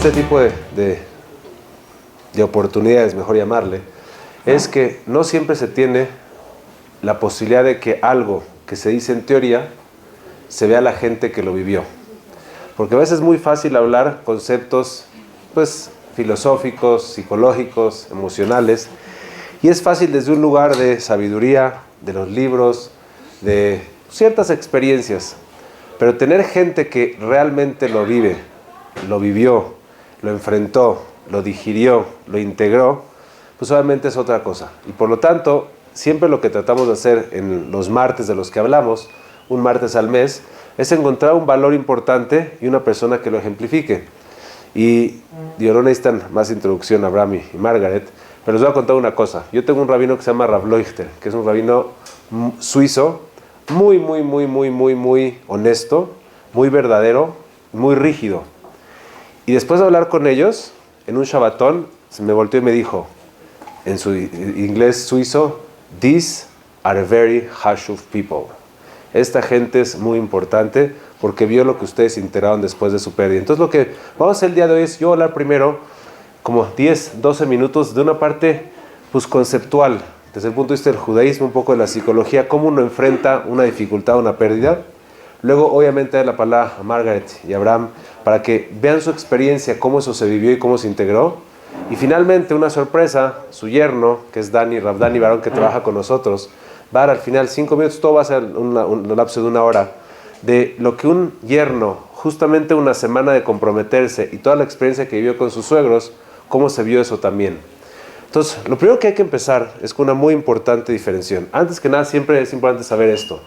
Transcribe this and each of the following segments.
este tipo de oportunidades, mejor llamarle, es que no siempre se tiene la posibilidad de que algo que se dice en teoría se vea a la gente que lo vivió. Porque a veces es muy fácil hablar conceptos pues filosóficos, psicológicos, emocionales, y es fácil desde un lugar de sabiduría, de los libros, de ciertas experiencias, pero tener gente que realmente lo vive, lo vivió, lo enfrentó, lo digirió, lo integró, pues obviamente es otra cosa. Y por lo tanto, siempre lo que tratamos de hacer en los martes de los que hablamos, un martes al mes, es encontrar un valor importante y una persona que lo ejemplifique. Y no necesitan más introducción a Abraham y Margaret, pero les voy a contar una cosa. Yo tengo un rabino que se llama Rav Leuchter, que es un rabino suizo, muy honesto, muy verdadero, muy rígido. Y después de hablar con ellos, en un Shabbatón, se me volteó y me dijo, en su inglés suizo, "These are very hashuv people." Esta gente es muy importante porque vio lo que ustedes se enteraron después de su pérdida. Entonces lo que vamos a hacer el día de hoy es yo hablar primero como 10, 12 minutos de una parte pues conceptual, desde el punto de vista del judaísmo, un poco de la psicología, cómo uno enfrenta una dificultad, una pérdida. Luego obviamente dar la palabra a Margaret y a Abraham para que vean su experiencia, cómo eso se vivió y cómo se integró. Y finalmente una sorpresa, su yerno, que es Dani, Rav Dani Barón, que trabaja con nosotros, va a dar al final 5 minutos, todo va a ser un lapso de 1 hora, de lo que un yerno, justamente una semana de comprometerse y toda la experiencia que vivió con sus suegros, cómo se vio eso también. Entonces, lo primero que hay que empezar es con una muy importante diferenciación. Antes que nada, siempre es importante saber esto.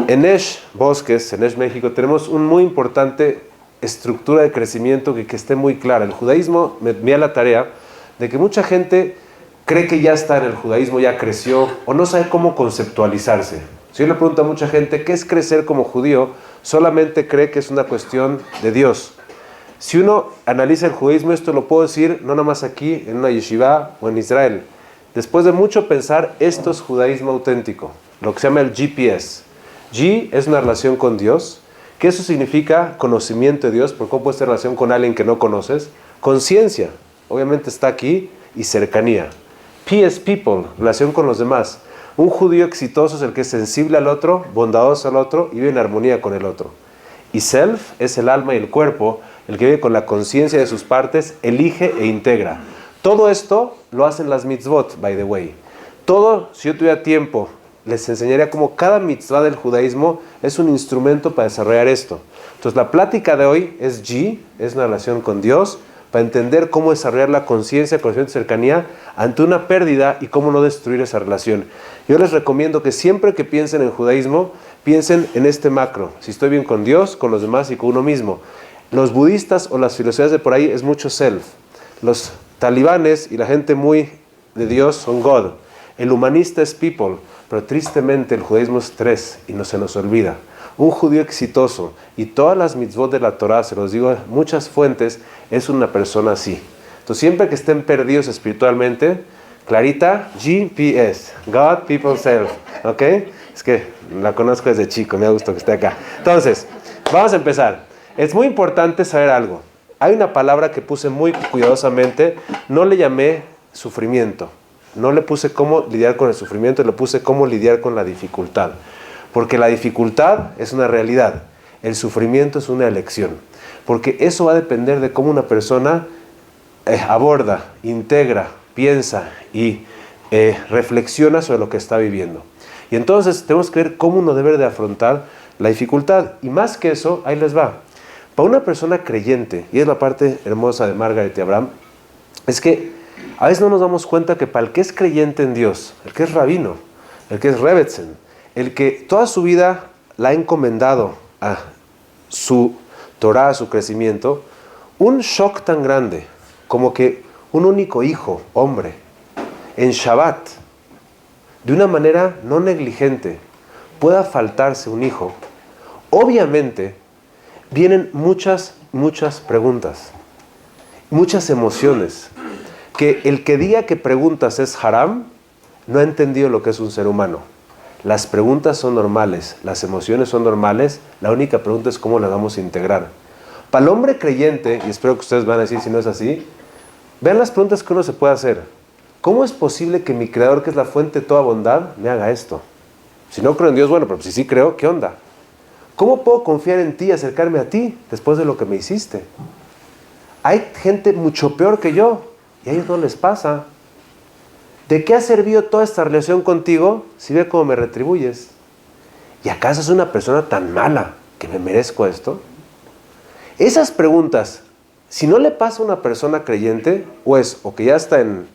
En Esh Bosques, en Esh México, tenemos una muy importante estructura de crecimiento que esté muy clara. El judaísmo me da la tarea de que mucha gente cree que ya está en el judaísmo, ya creció, o no sabe cómo conceptualizarse. Si yo le pregunto a mucha gente, ¿qué es crecer como judío? Solamente cree que es una cuestión de Dios. Si uno analiza el judaísmo, esto lo puedo decir no nada más aquí, en una yeshiva o en Israel. Después de mucho pensar, esto es judaísmo auténtico, lo que se llama el GPS. G es una relación con Dios, que eso significa conocimiento de Dios, porque ¿cómo puede ser relación con alguien que no conoces? Conciencia, obviamente está aquí, y cercanía. P es people, relación con los demás. Un judío exitoso es el que es sensible al otro, bondadoso al otro y vive en armonía con el otro. Y self es el alma y el cuerpo, el que vive con la conciencia de sus partes, elige e integra. Todo esto lo hacen las mitzvot, by the way. Todo, si yo tuviera tiempo, les enseñaría cómo cada mitzvah del judaísmo es un instrumento para desarrollar esto. Entonces la plática de hoy es G, es una relación con Dios, para entender cómo desarrollar la conciencia, conocimiento y cercanía ante una pérdida y cómo no destruir esa relación. Yo les recomiendo que siempre que piensen en judaísmo, piensen en este macro. Si estoy bien con Dios, con los demás y con uno mismo. Los budistas o las filosofías de por ahí es mucho self. Los talibanes y la gente muy de Dios son God. El humanista es people, pero tristemente el judaísmo es 3 y no se nos olvida. Un judío exitoso, y todas las mitzvot de la Torah, se los digo en muchas fuentes, es una persona así. Entonces siempre que estén perdidos espiritualmente, clarita, GPS, God, People, Self, ¿ok? Es que la conozco desde chico, me da gusto que esté acá. Entonces, vamos a empezar. Es muy importante saber algo. Hay una palabra que puse muy cuidadosamente, no le llamé sufrimiento, no le puse cómo lidiar con el sufrimiento, le puse cómo lidiar con la dificultad. Porque la dificultad es una realidad, el sufrimiento es una elección. Porque eso va a depender de cómo una persona aborda, integra, piensa y reflexiona sobre lo que está viviendo. Y entonces tenemos que ver cómo uno debe de afrontar la dificultad. Y más que eso, ahí les va. Para una persona creyente, y es la parte hermosa de Margaret y Abraham, es que a veces no nos damos cuenta que para el que es creyente en Dios, el que es rabino, el que es Rebbetzin, el que toda su vida la ha encomendado a su Torah, a su crecimiento, un shock tan grande como que un único hijo, hombre, en Shabbat, de una manera no negligente, pueda faltarse un hijo, obviamente vienen muchas preguntas, muchas emociones, que el que diga que preguntas es haram, no ha entendido lo que es un ser humano. Las preguntas son normales, las emociones son normales, la única pregunta es cómo las vamos a integrar. Para el hombre creyente, y espero que ustedes van a decir si no es así, vean las preguntas que uno se puede hacer. ¿Cómo es posible que mi Creador, que es la fuente de toda bondad, me haga esto? Si no creo en Dios, bueno, pero si sí creo, ¿qué onda? ¿Cómo puedo confiar en ti y acercarme a ti después de lo que me hiciste? Hay gente mucho peor que yo y a ellos no les pasa. ¿De qué ha servido toda esta relación contigo si ve cómo me retribuyes? ¿Y acaso es una persona tan mala que me merezco esto? Esas preguntas, si no le pasa a una persona creyente, o que ya está en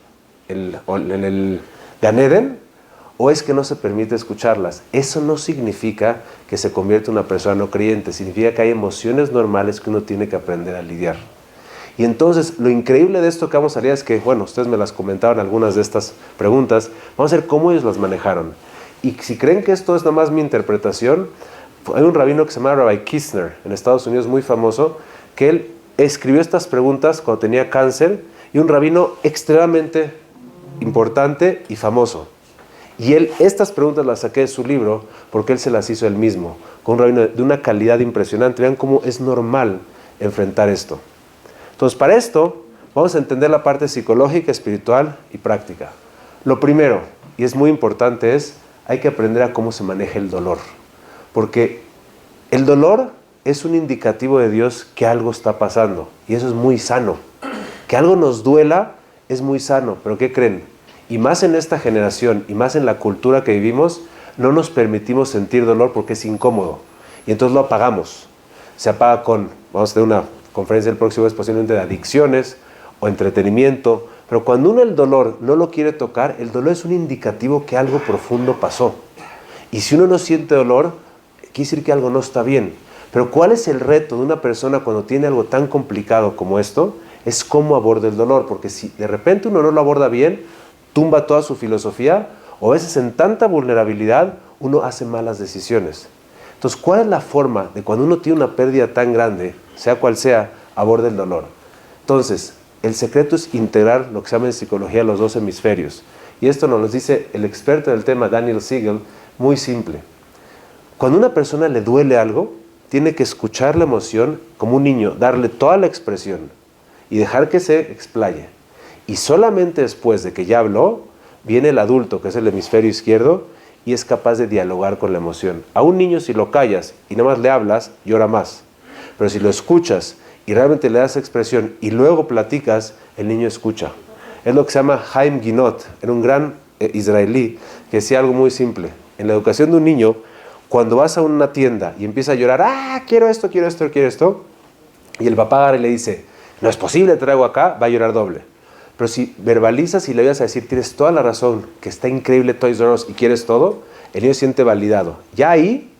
el Gan Eden, o es que no se permite escucharlas. Eso no significa que se convierta en una persona no creyente, significa que hay emociones normales que uno tiene que aprender a lidiar. Y entonces, lo increíble de esto que vamos a hacer es que, bueno, ustedes me las comentaron algunas de estas preguntas, vamos a ver cómo ellos las manejaron. Y si creen que esto es nada más mi interpretación, hay un rabino que se llama Rabbi Kistner, en Estados Unidos, muy famoso, que él escribió estas preguntas cuando tenía cáncer, y un rabino extremadamente importante y famoso. Y él, estas preguntas las saqué de su libro, porque él se las hizo él mismo, con un rabino de una calidad impresionante. Vean cómo es normal enfrentar esto. Entonces, para esto, vamos a entender la parte psicológica, espiritual y práctica. Lo primero, y es muy importante, es hay que aprender a cómo se maneja el dolor. Porque el dolor es un indicativo de Dios que algo está pasando. Y eso es muy sano. Que algo nos duela es muy sano. ¿Pero qué creen? Y más en esta generación, y más en la cultura que vivimos, no nos permitimos sentir dolor porque es incómodo. Y entonces lo apagamos. Se apaga con, vamos a tener una conferencia el próximo mes posiblemente de adicciones o entretenimiento, pero cuando uno el dolor no lo quiere tocar, el dolor es un indicativo que algo profundo pasó. Y si uno no siente dolor, quiere decir que algo no está bien. Pero ¿cuál es el reto de una persona cuando tiene algo tan complicado como esto? Es cómo aborda el dolor, porque si de repente uno no lo aborda bien, tumba toda su filosofía, o a veces en tanta vulnerabilidad uno hace malas decisiones. Entonces, ¿cuál es la forma de cuando uno tiene una pérdida tan grande, sea cual sea, aborda el dolor? Entonces, el secreto es integrar lo que se llama en psicología los dos hemisferios. Y esto nos lo dice el experto del tema, Daniel Siegel, muy simple. Cuando a una persona le duele algo, tiene que escuchar la emoción como un niño, darle toda la expresión y dejar que se explaye. Y solamente después de que ya habló, viene el adulto, que es el hemisferio izquierdo, y es capaz de dialogar con la emoción. A un niño, si lo callas y nada más le hablas, llora más. Pero si lo escuchas y realmente le das expresión y luego platicas, el niño escucha. Es lo que se llama Haim Ginot, era un gran israelí que decía algo muy simple. En la educación de un niño, cuando vas a una tienda y empieza a llorar, quiero esto, quiero esto, quiero esto, y el papá agarra y le dice, no es posible, te traigo acá, va a llorar doble. Pero si verbalizas y le vas a decir, tienes toda la razón, que está increíble Toys R Us y quieres todo, el niño se siente validado. Ya ahí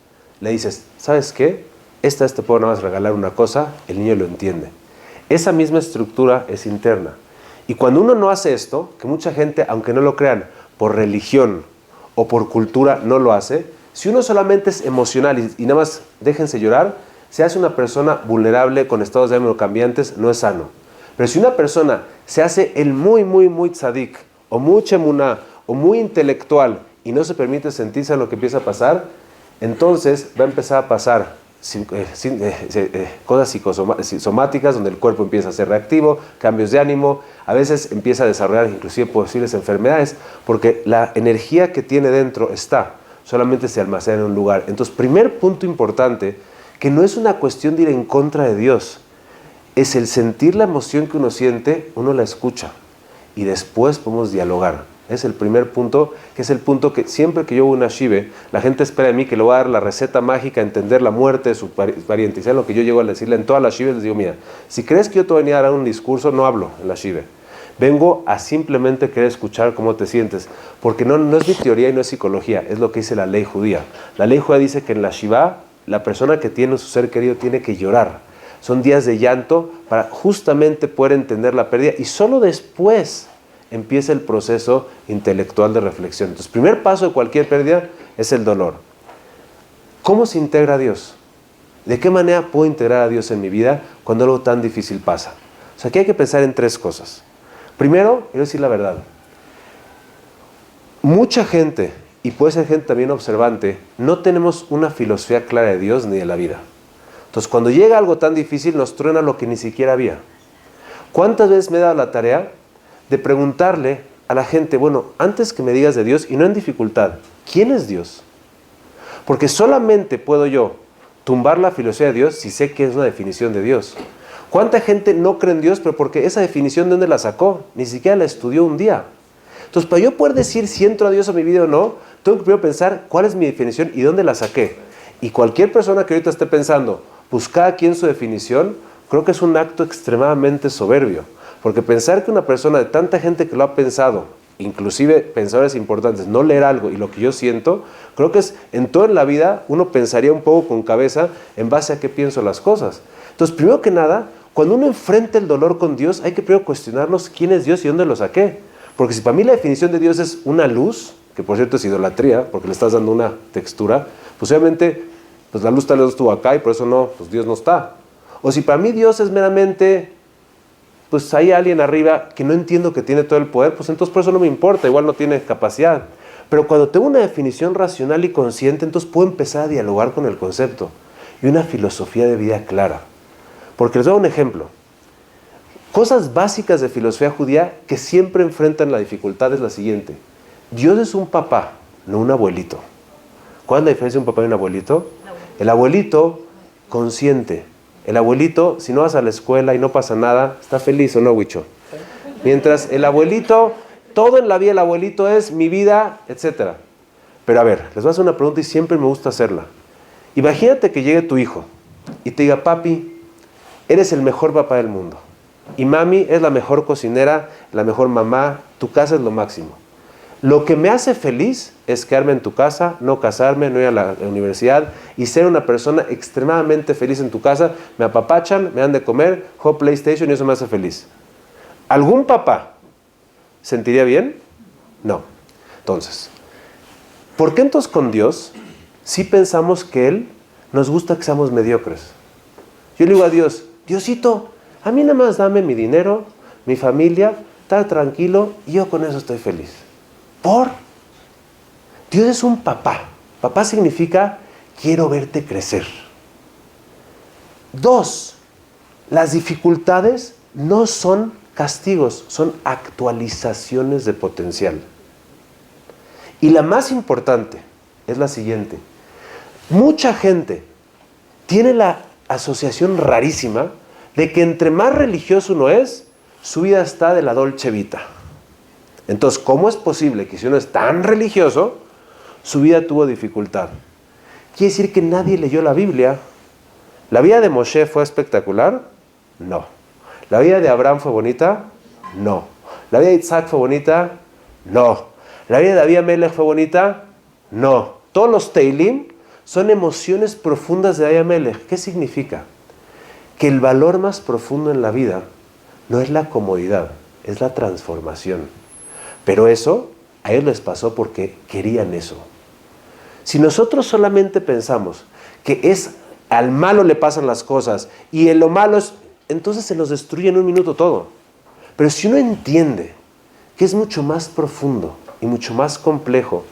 le dices, ¿sabes qué? Te puedo nada más regalar una cosa, el niño lo entiende. Esa misma estructura es interna. Y cuando uno no hace esto, que mucha gente, aunque no lo crean, por religión o por cultura no lo hace, si uno solamente es emocional y nada más déjense llorar, se hace una persona vulnerable con estados de ánimo cambiantes, no es sano. Pero si una persona se hace el muy tzadik, o muy chemuná, o muy intelectual, y no se permite sentirse en lo que empieza a pasar, entonces va a empezar a pasar cosas psicosomáticas, donde el cuerpo empieza a ser reactivo, cambios de ánimo, a veces empieza a desarrollar inclusive posibles enfermedades, porque la energía que tiene dentro solamente se almacena en un lugar. Entonces, primer punto importante, que no es una cuestión de ir en contra de Dios, es el sentir la emoción que uno siente, uno la escucha y después podemos dialogar. Es el primer punto, que es el punto que siempre que yo voy a una shive, la gente espera de mí que le voy a dar la receta mágica, entender la muerte de su pariente. Y ¿saben lo que yo llego a decirle en todas las shives? Les digo, mira, si crees que yo te voy a venir a dar un discurso, no hablo en la shive. Vengo a simplemente querer escuchar cómo te sientes, porque no es mi teoría y no es psicología, es lo que dice la ley judía. La ley judía dice que en la shiva, la persona que tiene su ser querido tiene que llorar. Son días de llanto para justamente poder entender la pérdida y solo después empieza el proceso intelectual de reflexión. Entonces, primer paso de cualquier pérdida es el dolor. ¿Cómo se integra a Dios? ¿De qué manera puedo integrar a Dios en mi vida cuando algo tan difícil pasa? O sea, aquí hay que pensar en tres cosas. Primero, quiero decir la verdad. Mucha gente, y puede ser gente también observante, no tenemos una filosofía clara de Dios ni de la vida. O Entonces, cuando llega algo tan difícil, nos truena lo que ni siquiera había. ¿Cuántas veces me he dado la tarea de preguntarle a la gente, bueno, antes que me digas de Dios, y no en dificultad, ¿quién es Dios? Porque solamente puedo yo tumbar la filosofía de Dios si sé que es una definición de Dios. ¿Cuánta gente no cree en Dios, pero porque esa definición de dónde la sacó? Ni siquiera la estudió un día. Entonces, para yo poder decir si entro a Dios a mi vida o no, tengo que primero pensar cuál es mi definición y dónde la saqué. Y cualquier persona que ahorita esté pensando, buscar aquí en su definición, creo que es un acto extremadamente soberbio. Porque pensar que una persona de tanta gente que lo ha pensado, inclusive pensadores importantes, no leer algo y lo que yo siento, creo que es en toda la vida uno pensaría un poco con cabeza en base a qué pienso las cosas. Entonces, primero que nada, cuando uno enfrenta el dolor con Dios, hay que primero cuestionarnos quién es Dios y dónde lo saqué. Porque si para mí la definición de Dios es una luz, que por cierto es idolatría, porque le estás dando una textura, pues obviamente pues la luz tal vez estuvo acá y por eso no, pues Dios no está. O si para mí Dios es meramente, pues hay alguien arriba que no entiendo que tiene todo el poder, pues entonces por eso no me importa, igual no tiene capacidad. Pero cuando tengo una definición racional y consciente, entonces puedo empezar a dialogar con el concepto y una filosofía de vida clara. Porque les doy un ejemplo. Cosas básicas de filosofía judía que siempre enfrentan la dificultad es la siguiente. Dios es un papá, no un abuelito. ¿Cuál es la diferencia de un papá y un abuelito? El abuelito consciente. El abuelito, si no vas a la escuela y no pasa nada, está feliz, ¿o no, Huicho? Mientras el abuelito, todo en la vida el abuelito es mi vida, etc. Pero a ver, les voy a hacer una pregunta y siempre me gusta hacerla. Imagínate que llegue tu hijo y te diga, papi, eres el mejor papá del mundo. Y mami es la mejor cocinera, la mejor mamá, tu casa es lo máximo. Lo que me hace feliz es quedarme en tu casa, no casarme, no ir a la universidad y ser una persona extremadamente feliz en tu casa. Me apapachan, me dan de comer, juego PlayStation y eso me hace feliz. ¿Algún papá sentiría bien? No. Entonces, ¿por qué entonces con Dios sí pensamos que Él nos gusta que seamos mediocres? Yo le digo a Dios, Diosito, a mí nada más dame mi dinero, mi familia, estar tranquilo y yo con eso estoy feliz. ¿Por? Dios es un papá. Papá significa, quiero verte crecer. 2, las dificultades no son castigos, son actualizaciones de potencial. Y la más importante es la siguiente. Mucha gente tiene la asociación rarísima de que entre más religioso uno es, su vida está de la Dolce Vita. Entonces, ¿cómo es posible que si uno es tan religioso, su vida tuvo dificultad? ¿Quiere decir que nadie leyó la Biblia? ¿La vida de Moshe fue espectacular? No. ¿La vida de Abraham fue bonita? No. ¿La vida de Isaac fue bonita? No. ¿La vida de David Amelech fue bonita? No. Todos los Teilim son emociones profundas de David Amelech. ¿Qué significa? Que el valor más profundo en la vida no es la comodidad, es la transformación. Pero eso a ellos les pasó porque querían eso. Si nosotros solamente pensamos que es al malo le pasan las cosas y en lo malo es, entonces se nos destruye en un minuto todo. Pero si uno entiende que es mucho más profundo y mucho más complejo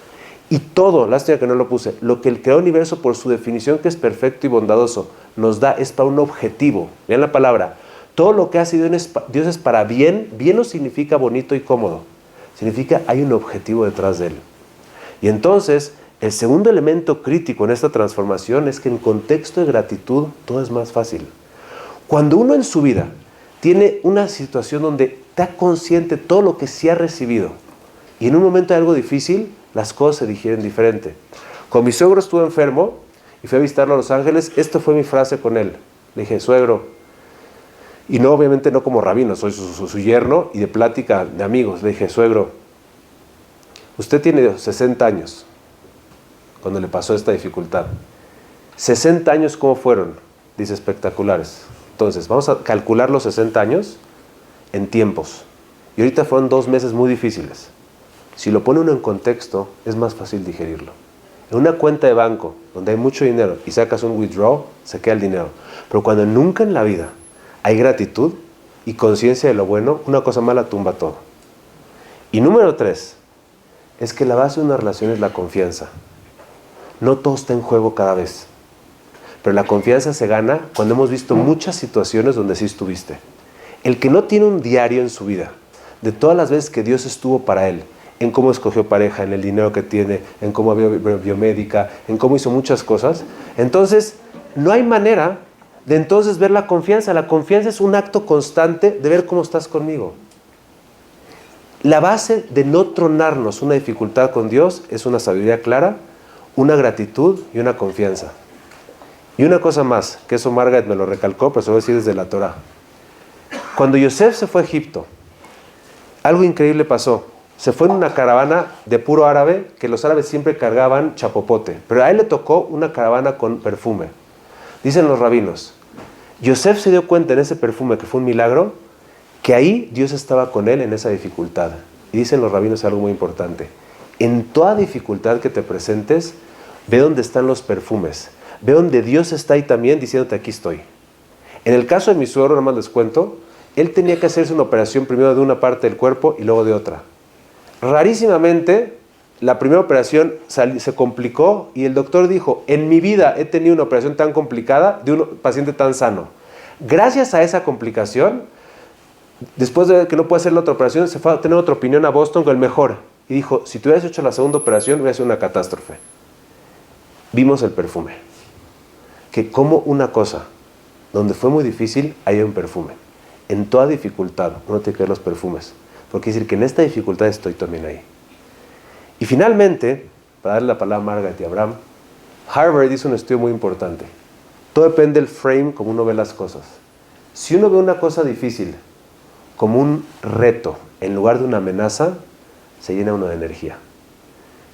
y todo, lástima que no lo puse, lo que el creador universo por su definición que es perfecto y bondadoso nos da es para un objetivo. Vean la palabra, todo lo que ha sido Dios es para bien, bien no significa bonito y cómodo. Significa hay un objetivo detrás de él. Y entonces, el segundo elemento crítico en esta transformación es que en contexto de gratitud todo es más fácil. Cuando uno en su vida tiene una situación donde está consciente de todo lo que sí ha recibido y en un momento de algo difícil, las cosas se digieren diferente. Cuando mi suegro estuvo enfermo y fui a visitarlo a Los Ángeles, esta fue mi frase con él. Le dije, suegro, y no, obviamente no como rabino, soy su yerno y de plática de amigos. Le dije, suegro, usted tiene 60 años cuando le pasó esta dificultad. 60 años, ¿cómo fueron? Dice, espectaculares. Entonces, vamos a calcular los 60 años en tiempos. Y ahorita fueron 2 meses muy difíciles. Si lo pone uno en contexto, es más fácil digerirlo. En una cuenta de banco, donde hay mucho dinero, y sacas un withdraw, se queda el dinero. Pero cuando nunca en la vida hay gratitud y conciencia de lo bueno, una cosa mala tumba todo. Y número 3, es que la base de una relación es la confianza. No todo está en juego cada vez. pero la confianza se gana cuando hemos visto muchas situaciones donde sí estuviste. El que no tiene un diario en su vida, de todas las veces que Dios estuvo para él, en cómo escogió pareja, en el dinero que tiene, en cómo había biomédica, en cómo hizo muchas cosas, entonces no hay manera de entonces ver la confianza. La confianza es un acto constante de ver cómo estás conmigo. La base de no tronarnos una dificultad con Dios es una sabiduría clara, una gratitud y una confianza. Y una cosa más, que eso Margaret me lo recalcó, pero se lo voy a decir desde la Torah. Cuando Yosef se fue a Egipto, algo increíble pasó. Se fue en una caravana de puro árabe, que los árabes siempre cargaban chapopote, pero a él le tocó una caravana con perfume. Dicen los rabinos, Yosef se dio cuenta en ese perfume, que fue un milagro, que ahí Dios estaba con él en esa dificultad. Y dicen los rabinos algo muy importante. En toda dificultad que te presentes, ve dónde están los perfumes. Ve donde Dios está ahí también diciéndote, aquí estoy. En el caso de mi suegro, nada más les cuento, él tenía que hacerse una operación primero de una parte del cuerpo y luego de otra. Rarísimamente, la primera operación se complicó y el doctor dijo, en mi vida he tenido una operación tan complicada de un paciente tan sano. Gracias a esa complicación, después de que no puede hacer la otra operación, se fue a tener otra opinión a Boston con el mejor. Y dijo, si tú hubieras hecho la segunda operación, hubiera sido una catástrofe. Vimos el perfume. Que como una cosa, donde fue muy difícil, hay un perfume. En toda dificultad, uno tiene que ver los perfumes. Porque quiere decir que en esta dificultad estoy también ahí. Y finalmente, para darle la palabra a Margaret y a Abraham, Harvard hizo un estudio muy importante. Todo depende del frame como uno ve las cosas. Si uno ve una cosa difícil como un reto en lugar de una amenaza, se llena uno de energía.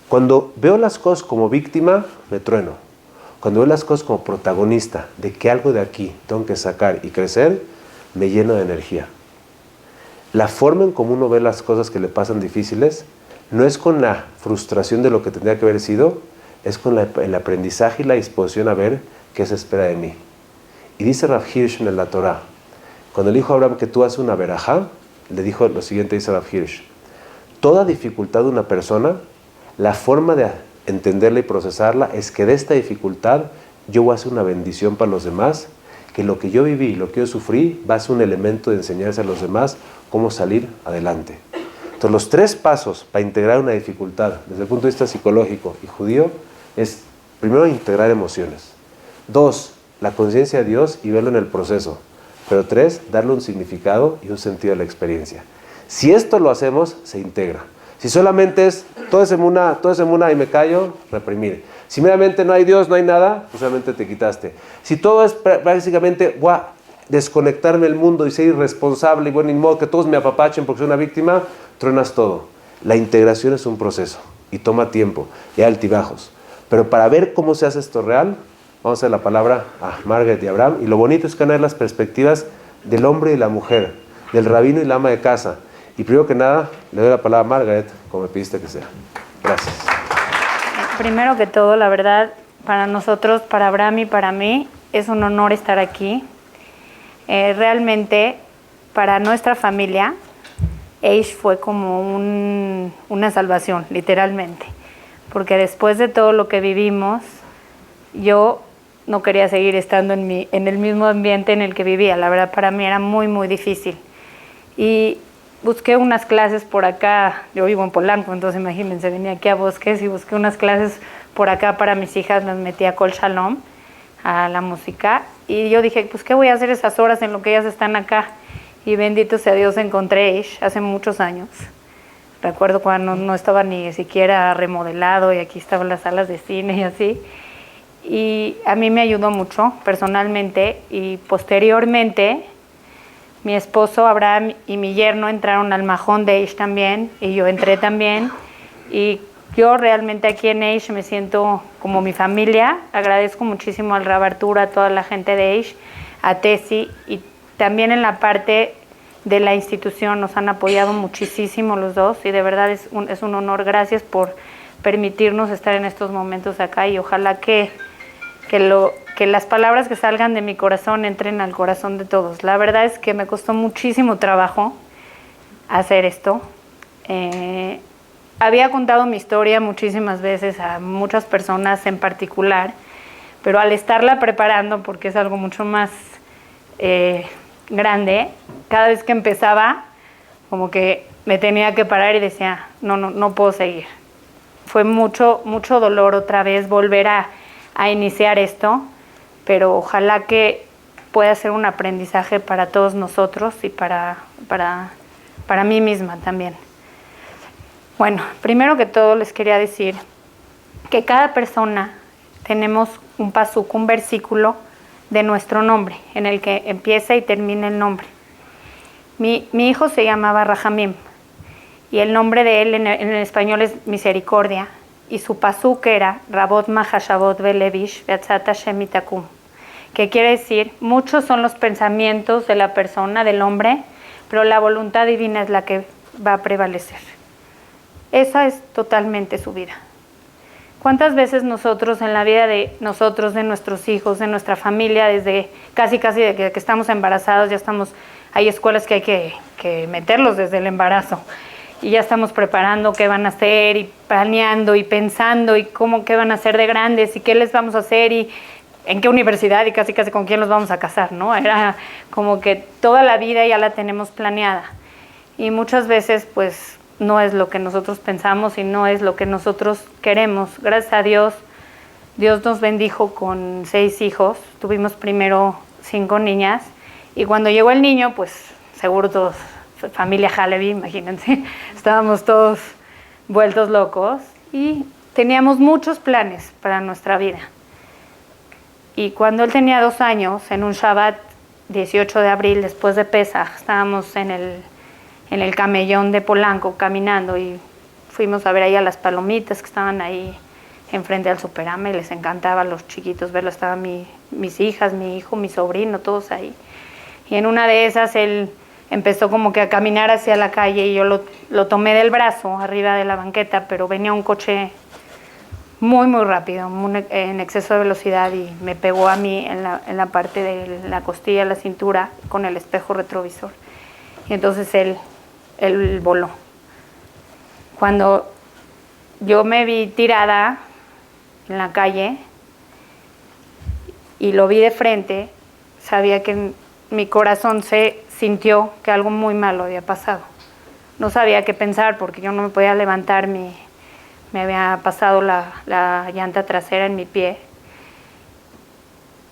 Cuando veo las cosas como víctima, me trueno. Cuando veo las cosas como protagonista, de que algo de aquí tengo que sacar y crecer, me lleno de energía. La forma en cómo uno ve las cosas que le pasan difíciles no es con la frustración de lo que tendría que haber sido, es con el aprendizaje y la disposición a ver qué se espera de mí. Y dice Rav Hirsch en la Torah, cuando le dijo a Abraham que tú haces una verajá, le dijo lo siguiente, dice Rav Hirsch, toda dificultad de una persona, la forma de entenderla y procesarla es que de esta dificultad yo voy a hacer una bendición para los demás, que lo que yo viví y lo que yo sufrí va a ser un elemento de enseñarse a los demás cómo salir adelante. Entonces los 3 pasos para integrar una dificultad desde el punto de vista psicológico y judío es, primero, integrar emociones. 2, la conciencia de Dios y verlo en el proceso. Pero 3, darle un significado y un sentido a la experiencia. Si esto lo hacemos, se integra. Si solamente es, todo es emuna y me callo, reprimir. Si meramente no hay Dios, no hay nada, pues solamente te quitaste. Si todo es básicamente, voy a desconectarme del mundo y ser irresponsable y bueno, ni modo que todos me apapachen porque soy una víctima, truenas todo. La integración es un proceso y toma tiempo y hay altibajos. Pero para ver cómo se hace esto real, vamos a hacer la palabra a Margaret y Abraham. Y lo bonito es ganar las perspectivas del hombre y la mujer, del rabino y la ama de casa. Y primero que nada, le doy la palabra a Margaret, como me pidiste que sea. Gracias. Primero que todo, la verdad, para nosotros, para Abraham y para mí, es un honor estar aquí. Realmente, para nuestra familia, Eish fue como una salvación, literalmente. Porque después de todo lo que vivimos, yo no quería seguir estando en el mismo ambiente en el que vivía. La verdad, para mí era muy, muy difícil. Y busqué unas clases por acá. Yo vivo en Polanco, entonces imagínense, venía aquí a Bosques y busqué unas clases por acá para mis hijas. Las metí a Kol Shalom, a la música. Y yo dije, pues, ¿qué voy a hacer esas horas en lo que ellas están acá? Y bendito sea Dios, encontré Eish hace muchos años. Recuerdo cuando no estaba ni siquiera remodelado y aquí estaban las salas de cine y así. Y a mí me ayudó mucho personalmente y posteriormente mi esposo Abraham y mi yerno entraron al Mahón de Eish también y yo entré también. Y yo realmente aquí en Eish me siento como mi familia. Agradezco muchísimo al Rab Arturo, a toda la gente de Eish, a Tesi y también en la parte de la institución nos han apoyado muchísimo los dos y de verdad es un honor. Gracias por permitirnos estar en estos momentos acá y ojalá que las palabras que salgan de mi corazón entren al corazón de todos. La verdad es que me costó muchísimo trabajo hacer esto. Había contado mi historia muchísimas veces a muchas personas en particular, pero al estarla preparando, porque es algo mucho más grande, cada vez que empezaba, como que me tenía que parar y decía, no puedo seguir. Fue mucho dolor otra vez volver a iniciar esto, pero ojalá que pueda ser un aprendizaje para todos nosotros y para mí misma también. Bueno, primero que todo les quería decir que cada persona tenemos un pasuk, un versículo de nuestro nombre, en el que empieza y termina el nombre. Mi hijo se llamaba Rahamim, y el nombre de él en español es misericordia, y su pasuk era Rabot Mahashavot Belevish Beatzata Shemitakum, que quiere decir, muchos son los pensamientos de la persona, del hombre, pero la voluntad divina es la que va a prevalecer. Esa es totalmente su vida. ¿Cuántas veces nosotros en la vida de nosotros, de nuestros hijos, de nuestra familia, desde casi de que estamos embarazados, hay escuelas que hay que meterlos desde el embarazo, y ya estamos preparando qué van a hacer, y planeando, y pensando, y qué van a hacer de grandes, y qué les vamos a hacer, y en qué universidad, y casi con quién los vamos a casar, ¿no? Era como que toda la vida ya la tenemos planeada. Y muchas veces, pues, no es lo que nosotros pensamos y no es lo que nosotros queremos. Gracias a Dios, Dios nos bendijo con 6 hijos. Tuvimos primero 5 niñas, y cuando llegó el niño, pues, seguro todos, familia Halevi, imagínense, estábamos todos vueltos locos y teníamos muchos planes para nuestra vida. Y cuando él tenía 2 años, en un Shabbat 18 de abril, después de Pesaj, estábamos en el camellón de Polanco caminando, y fuimos a ver ahí a las palomitas que estaban ahí enfrente al Superama, y les encantaba a los chiquitos verlo. Estaban mis hijas, mi hijo, mi sobrino, todos ahí. Y en una de esas él empezó como que a caminar hacia la calle, y yo lo tomé del brazo arriba de la banqueta, pero venía un coche muy rápido, en exceso de velocidad, y me pegó a mí en la parte de la costilla, la cintura, con el espejo retrovisor. Y entonces él voló. Cuando yo me vi tirada en la calle y lo vi de frente, sabía que mi corazón se sintió que algo muy malo había pasado. No sabía qué pensar porque yo no me podía levantar, me había pasado la llanta trasera en mi pie.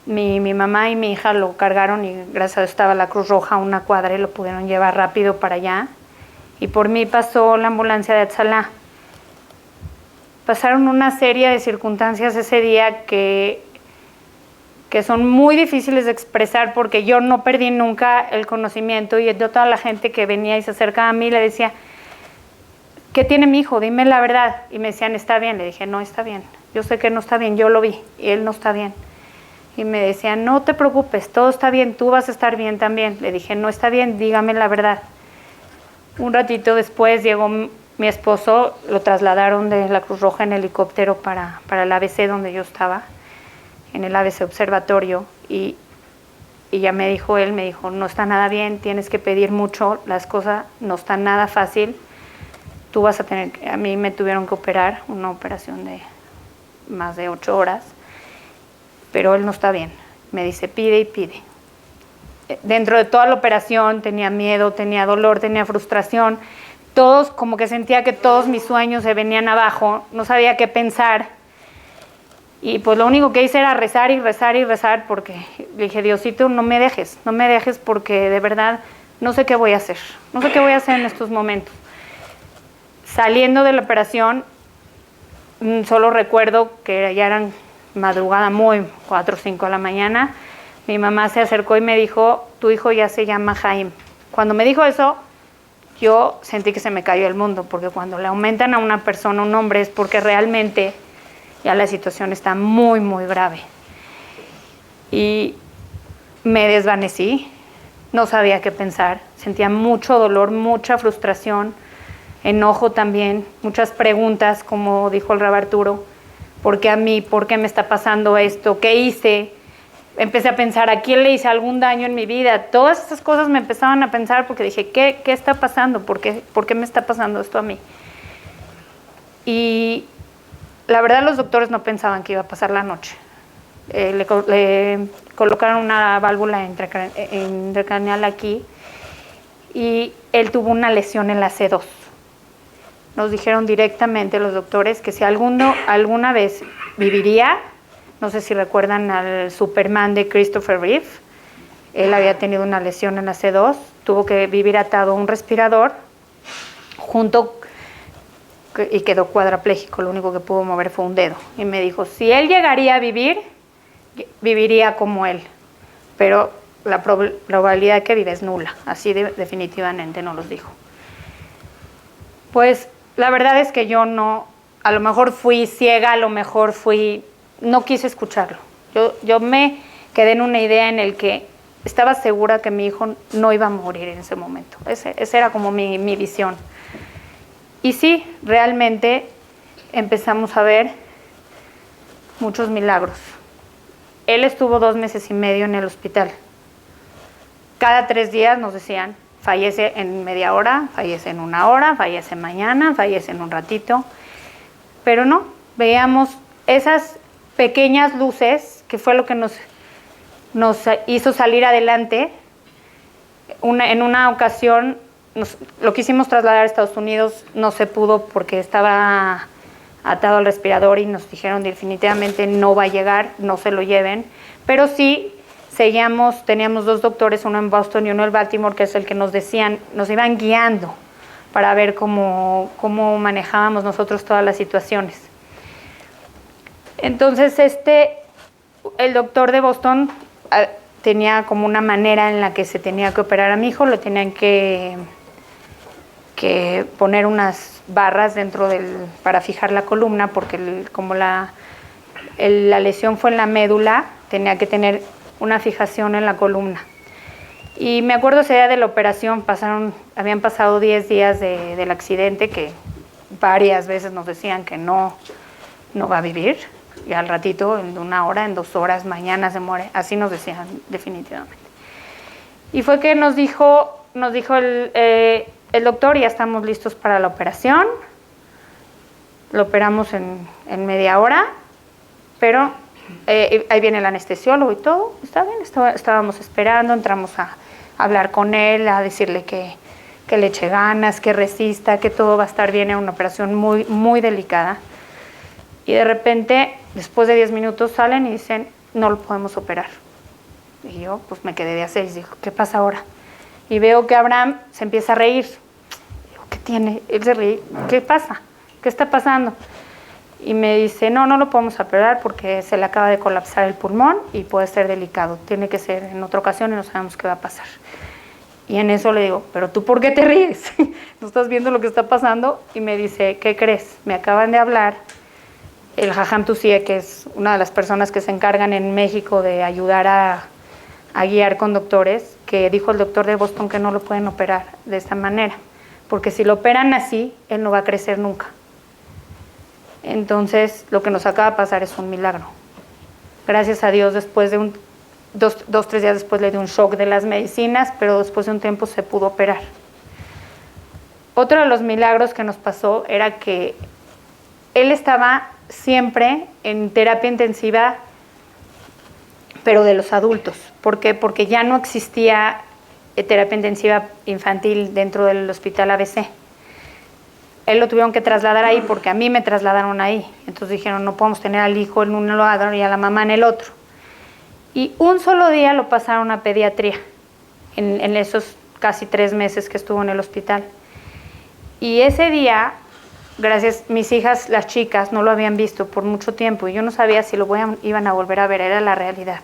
Mi mamá y mi hija lo cargaron, y gracias a Dios estaba la Cruz Roja a una cuadra y lo pudieron llevar rápido para allá. Y por mí pasó la ambulancia de Atzalá. Pasaron una serie de circunstancias ese día que son muy difíciles de expresar, porque yo no perdí nunca el conocimiento, y yo, toda la gente que venía y se acercaba a mí, le decía, ¿qué tiene mi hijo? Dime la verdad. Y me decían, ¿está bien? Le dije, no está bien. Yo sé que no está bien, yo lo vi, y él no está bien. Y me decían, no te preocupes, todo está bien, tú vas a estar bien también. Le dije, no está bien, dígame la verdad. Un ratito después llegó mi esposo, lo trasladaron de la Cruz Roja en helicóptero para el ABC donde yo estaba, en el ABC Observatorio, y ya me dijo, no está nada bien, tienes que pedir mucho, las cosas no están nada fácil, tú vas a a mí me tuvieron que operar, una operación de más de 8 horas, pero él no está bien. Me dice, pide y pide. Dentro de toda la operación tenía miedo, tenía dolor, tenía frustración, como que sentía que todos mis sueños se venían abajo, no sabía qué pensar, y pues lo único que hice era rezar y rezar y rezar, porque le dije, Diosito, no me dejes porque de verdad no sé qué voy a hacer, en estos momentos. Saliendo de la operación, solo recuerdo que ya eran madrugada, 4 o 5 de la mañana, mi mamá se acercó y me dijo, tu hijo ya se llama Jaime. Cuando me dijo eso, yo sentí que se me cayó el mundo, porque cuando le aumentan a una persona un nombre es porque realmente ya la situación está muy grave. Y me desvanecí, no sabía qué pensar, sentía mucho dolor, mucha frustración, enojo también, muchas preguntas, como dijo el Rab Arturo, ¿por qué a mí? ¿Por qué me está pasando esto? ¿Qué hice? Empecé a pensar, ¿a quién le hice algún daño en mi vida? Todas estas cosas me empezaban a pensar, porque dije, ¿qué está pasando? ¿Por qué me está pasando esto a mí? Y la verdad, los doctores no pensaban que iba a pasar la noche. le colocaron una válvula intracraneal aquí y él tuvo una lesión en la C2. Nos dijeron directamente los doctores que si alguna vez viviría, no sé si recuerdan al Superman de Christopher Reeve, él había tenido una lesión en la C2, tuvo que vivir atado a un respirador y quedó cuadraplégico, lo único que pudo mover fue un dedo. Y me dijo, si él llegaría a vivir, viviría como él, pero la probabilidad de que vive es nula, así definitivamente nos los dijo. Pues la verdad es que yo no, a lo mejor fui ciega, a lo mejor no quise escucharlo. Yo me quedé en una idea en el que estaba segura que mi hijo no iba a morir en ese momento. Esa era como mi visión. Y sí, realmente empezamos a ver muchos milagros. Él estuvo 2 meses y medio en el hospital. Cada 3 días nos decían, fallece en media hora, fallece en 1 hora, fallece mañana, fallece en un ratito. Pero no, veíamos esas pequeñas luces, que fue lo que nos hizo salir adelante. En una ocasión lo quisimos trasladar a Estados Unidos, no se pudo porque estaba atado al respirador y nos dijeron definitivamente no va a llegar, no se lo lleven, pero sí teníamos 2 doctores, uno en Boston y uno en Baltimore, que es el que nos iban guiando para ver cómo manejábamos nosotros todas las situaciones. Entonces el doctor de Boston tenía como una manera en la que se tenía que operar a mi hijo, lo tenían que poner unas barras para fijar la columna, porque como la lesión fue en la médula, tenía que tener una fijación en la columna. Y me acuerdo ese día de la operación, habían pasado 10 días del accidente, que varias veces nos decían que no va a vivir, y al ratito, en 1 hora, en 2 horas, mañana se muere, así nos decían definitivamente. Y fue que nos dijo el doctor, ya estamos listos para la operación, lo operamos en media hora, pero ahí viene el anestesiólogo y todo, está bien, estábamos esperando, entramos a hablar con él, a decirle que le eche ganas, que resista, que todo va a estar bien, era una operación muy, muy delicada. Y de repente, después de 10 minutos, salen y dicen, no lo podemos operar. Y yo, pues me quedé de a 6, digo, ¿qué pasa ahora? Y veo que Abraham se empieza a reír. Digo, ¿qué tiene? Él se ríe, ¿qué pasa? ¿Qué está pasando? Y me dice, no lo podemos operar porque se le acaba de colapsar el pulmón y puede ser delicado. Tiene que ser en otra ocasión y no sabemos qué va a pasar. Y en eso le digo, ¿pero tú por qué te ríes? ¿No estás viendo lo que está pasando? Y me dice, ¿qué crees? Me acaban de hablar el Jajam Tusie, que es una de las personas que se encargan en México de ayudar a guiar conductores, que dijo el doctor de Boston que no lo pueden operar de esta manera, porque si lo operan así, él no va a crecer nunca. Entonces, lo que nos acaba de pasar es un milagro. Gracias a Dios, después de 2-3 días después le dio un shock de las medicinas, pero después de un tiempo se pudo operar. Otro de los milagros que nos pasó era que él estaba siempre en terapia intensiva, pero de los adultos. ¿Por qué? Porque ya no existía terapia intensiva infantil dentro del hospital ABC. Él lo tuvieron que trasladar ahí porque a mí me trasladaron ahí. Entonces dijeron, no podemos tener al hijo en un lado y a la mamá en el otro. Y un solo día lo pasaron a pediatría, en esos casi 3 meses que estuvo en el hospital. Y ese día, gracias, mis hijas, las chicas, no lo habían visto por mucho tiempo y yo no sabía si lo iban a volver a ver, era la realidad.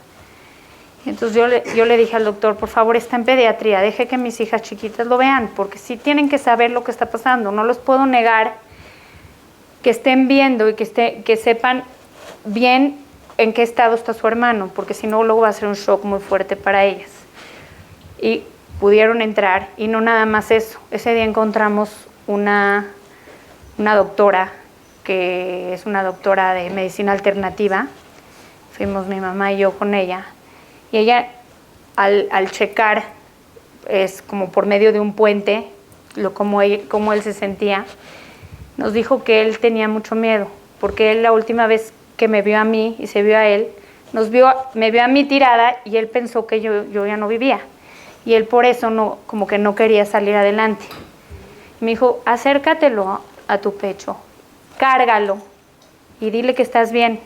Entonces yo le dije al doctor, por favor, está en pediatría, deje que mis hijas chiquitas lo vean, porque sí tienen que saber lo que está pasando, no los puedo negar que estén viendo y que sepan bien en qué estado está su hermano, porque si no luego va a ser un shock muy fuerte para ellas. Y pudieron entrar, y no nada más eso, ese día encontramos una doctora, que es una doctora de medicina alternativa, fuimos mi mamá y yo con ella, y ella al checar, es como por medio de un puente, cómo él se sentía, nos dijo que él tenía mucho miedo, porque él la última vez que me vio a mí y se vio a él, me vio a mí tirada y él pensó que yo ya no vivía. Y él por eso no, como que no quería salir adelante. Me dijo, acércatelo a tu pecho, cárgalo y dile que estás bien.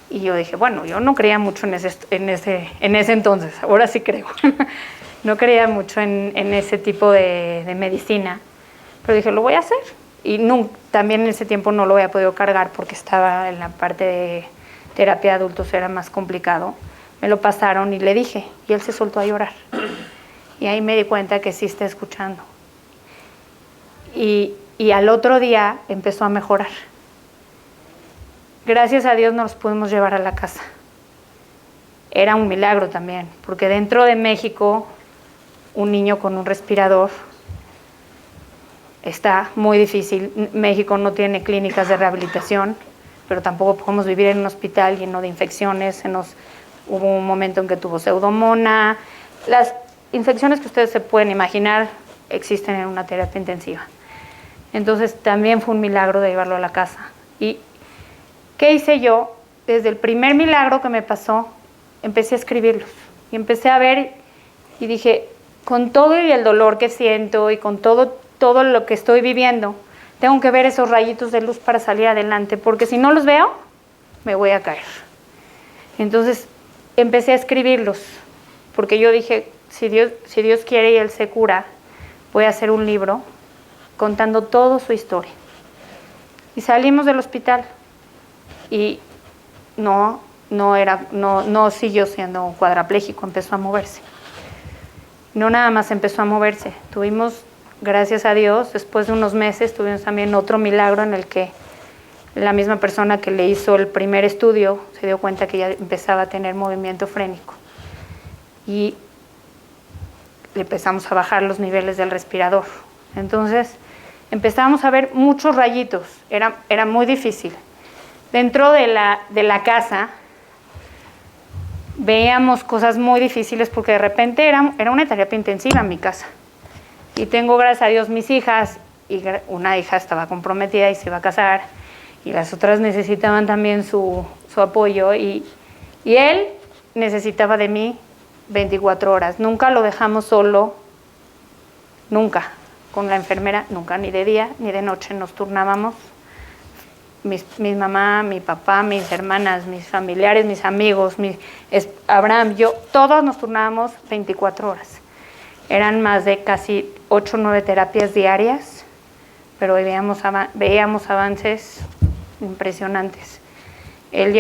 Y yo dije, bueno, yo no creía mucho en ese entonces, ahora sí creo. No creía mucho en ese tipo de medicina, pero dije, lo voy a hacer. Y también en ese tiempo no lo había podido cargar porque estaba en la parte de terapia de adultos, era más complicado. Me lo pasaron y le dije, y él se soltó a llorar. Y ahí me di cuenta que sí está escuchando. Y al otro día empezó a mejorar. Gracias a Dios nos pudimos llevar a la casa. Era un milagro también, porque dentro de México, un niño con un respirador está muy difícil. México no tiene clínicas de rehabilitación, pero tampoco podemos vivir en un hospital lleno de infecciones. Hubo un momento en que tuvo pseudomonas. Las infecciones que ustedes se pueden imaginar existen en una terapia intensiva. Entonces también fue un milagro de llevarlo a la casa. ¿Y qué hice yo? Desde el primer milagro que me pasó, empecé a escribirlos. Y empecé a ver y dije, con todo y el dolor que siento y con todo lo que estoy viviendo, tengo que ver esos rayitos de luz para salir adelante, porque si no los veo, me voy a caer. Entonces empecé a escribirlos, porque yo dije, si Dios quiere y Él se cura, voy a hacer un libro contando toda su historia. Y salimos del hospital y no siguió siendo cuadrapléjico, empezó a moverse. No nada más empezó a moverse, tuvimos, gracias a Dios, después de unos meses tuvimos también otro milagro en el que la misma persona que le hizo el primer estudio se dio cuenta que ya empezaba a tener movimiento frénico. Y le empezamos a bajar los niveles del respirador. Entonces empezamos a ver muchos rayitos, era muy difícil. Dentro de la casa veíamos cosas muy difíciles porque de repente era una terapia intensiva en mi casa. Y tengo, gracias a Dios, mis hijas, y una hija estaba comprometida y se iba a casar, y las otras necesitaban también su apoyo, y él necesitaba de mí 24 horas. Nunca lo dejamos solo, nunca, con la enfermera, nunca, ni de día ni de noche, nos turnábamos. Mi mamá, mi papá, mis hermanas, mis familiares, mis amigos, Abraham, yo, todos nos turnábamos 24 horas. Eran más de casi 8 o 9 terapias diarias, pero veíamos avances impresionantes. Él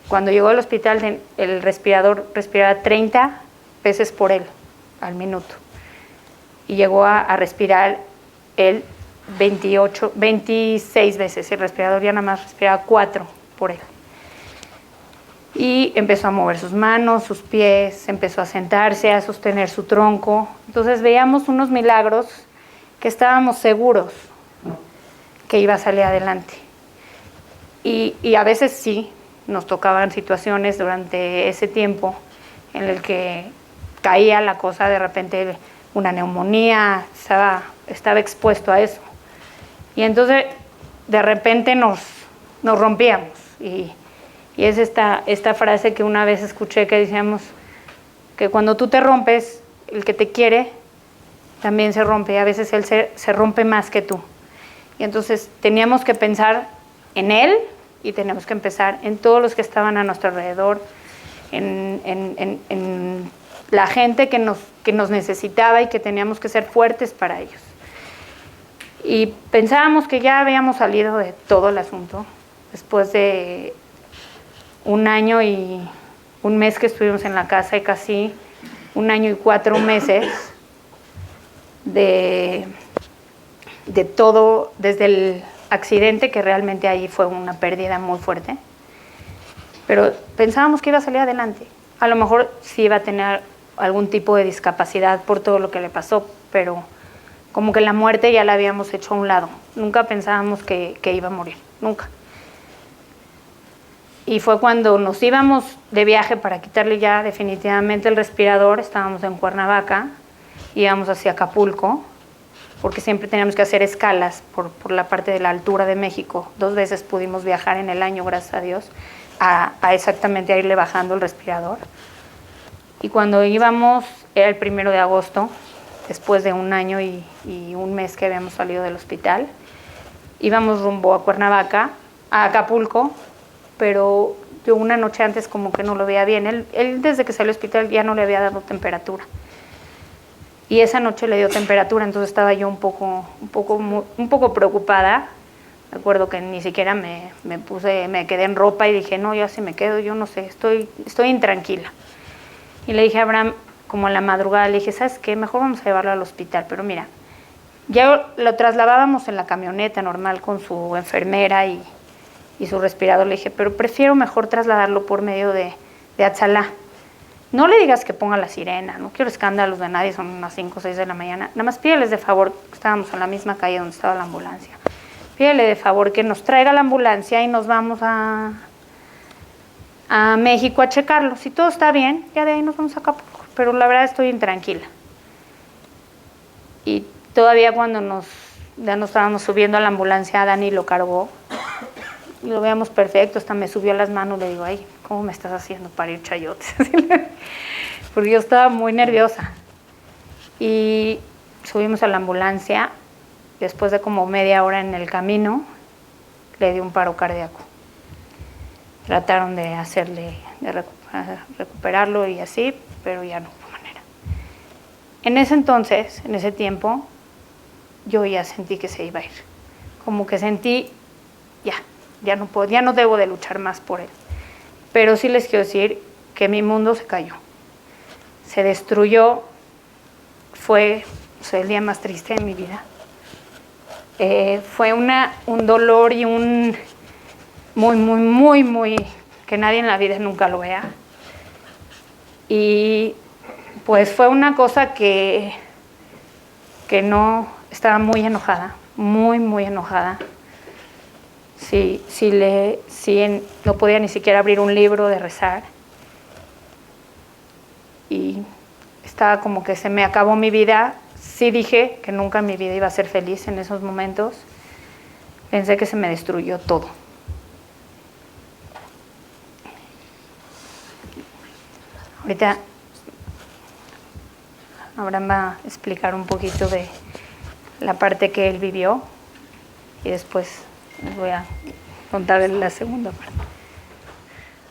cuando llegó al hospital, el respirador respiraba 30 veces por él al minuto. Y llegó a respirar él 26 veces. El respirador ya nada más respiraba 4 por él. Y empezó a mover sus manos, sus pies, empezó a sentarse, a sostener su tronco. Entonces veíamos unos milagros que estábamos seguros que iba a salir adelante. Y a veces sí, nos tocaban situaciones durante ese tiempo en el que caía la cosa, de repente una neumonía, estaba expuesto a eso. Y entonces de repente nos rompíamos. Y es esta frase que una vez escuché que decíamos que cuando tú te rompes, el que te quiere también se rompe, y a veces él se rompe más que tú. Y entonces teníamos que pensar en él y teníamos que pensar en todos los que estaban a nuestro alrededor, en la gente que nos necesitaba y que teníamos que ser fuertes para ellos. Y pensábamos que ya habíamos salido de todo el asunto después de 1 año y 1 mes que estuvimos en la casa, y casi 1 año y 4 meses de todo, desde el accidente, que realmente ahí fue una pérdida muy fuerte, pero pensábamos que iba a salir adelante. A lo mejor sí iba a tener algún tipo de discapacidad por todo lo que le pasó, pero como que la muerte ya la habíamos hecho a un lado. Nunca pensábamos que iba a morir, nunca. Y fue cuando nos íbamos de viaje para quitarle ya definitivamente el respirador. Estábamos en Cuernavaca, íbamos hacia Acapulco, porque siempre teníamos que hacer escalas por la parte de la altura de México. 2 veces pudimos viajar en el año, gracias a Dios. a exactamente a irle bajando el respirador. Y cuando íbamos, era el 1 de agosto, después de 1 año y 1 mes que habíamos salido del hospital, íbamos rumbo a Cuernavaca, a Acapulco, pero yo una noche antes como que no lo veía bien. Él desde que salió al hospital ya no le había dado temperatura. Y esa noche le dio temperatura, entonces estaba yo un poco preocupada. Me acuerdo que ni siquiera me quedé en ropa y dije, no, yo así me quedo, yo no sé, estoy intranquila. Y le dije a Abraham, como en la madrugada, le dije, ¿sabes qué? Mejor vamos a llevarlo al hospital, pero mira, ya lo trasladábamos en la camioneta normal con su enfermera y su respirador. Le dije, pero prefiero mejor trasladarlo por medio de Atzalá. No le digas que ponga la sirena, no quiero escándalos de nadie, son unas 5 o 6 de la mañana. Nada más pídeles de favor, estábamos en la misma calle donde estaba la ambulancia. Pídele de favor que nos traiga la ambulancia y nos vamos a México a checarlo. Si todo está bien, ya de ahí nos vamos a Acapulco. Pero la verdad estoy intranquila. Y todavía cuando ya nos estábamos subiendo a la ambulancia, Dani lo cargó. Lo veíamos perfecto, hasta me subió a las manos. Le digo, ay, ¿cómo me estás haciendo para ir chayotes? Porque yo estaba muy nerviosa. Y subimos a la ambulancia. Después de como media hora en el camino, le dio un paro cardíaco. Trataron de recuperarlo y así, pero ya no hubo manera. En ese entonces, en ese tiempo, yo ya sentí que se iba a ir. Como que sentí, ya no puedo, ya no debo de luchar más por él. Pero sí les quiero decir que mi mundo se cayó. Se destruyó. Fue el día más triste de mi vida. Fue un dolor y un muy, que nadie en la vida nunca lo vea. Y pues fue una cosa que no, estaba muy enojada, muy enojada. No podía ni siquiera abrir un libro de rezar. Y estaba como que se me acabó mi vida. Sí dije que nunca en mi vida iba a ser feliz en esos momentos. Pensé que se me destruyó todo. Ahorita Abraham va a explicar un poquito de la parte que él vivió y después les voy a contar la segunda parte.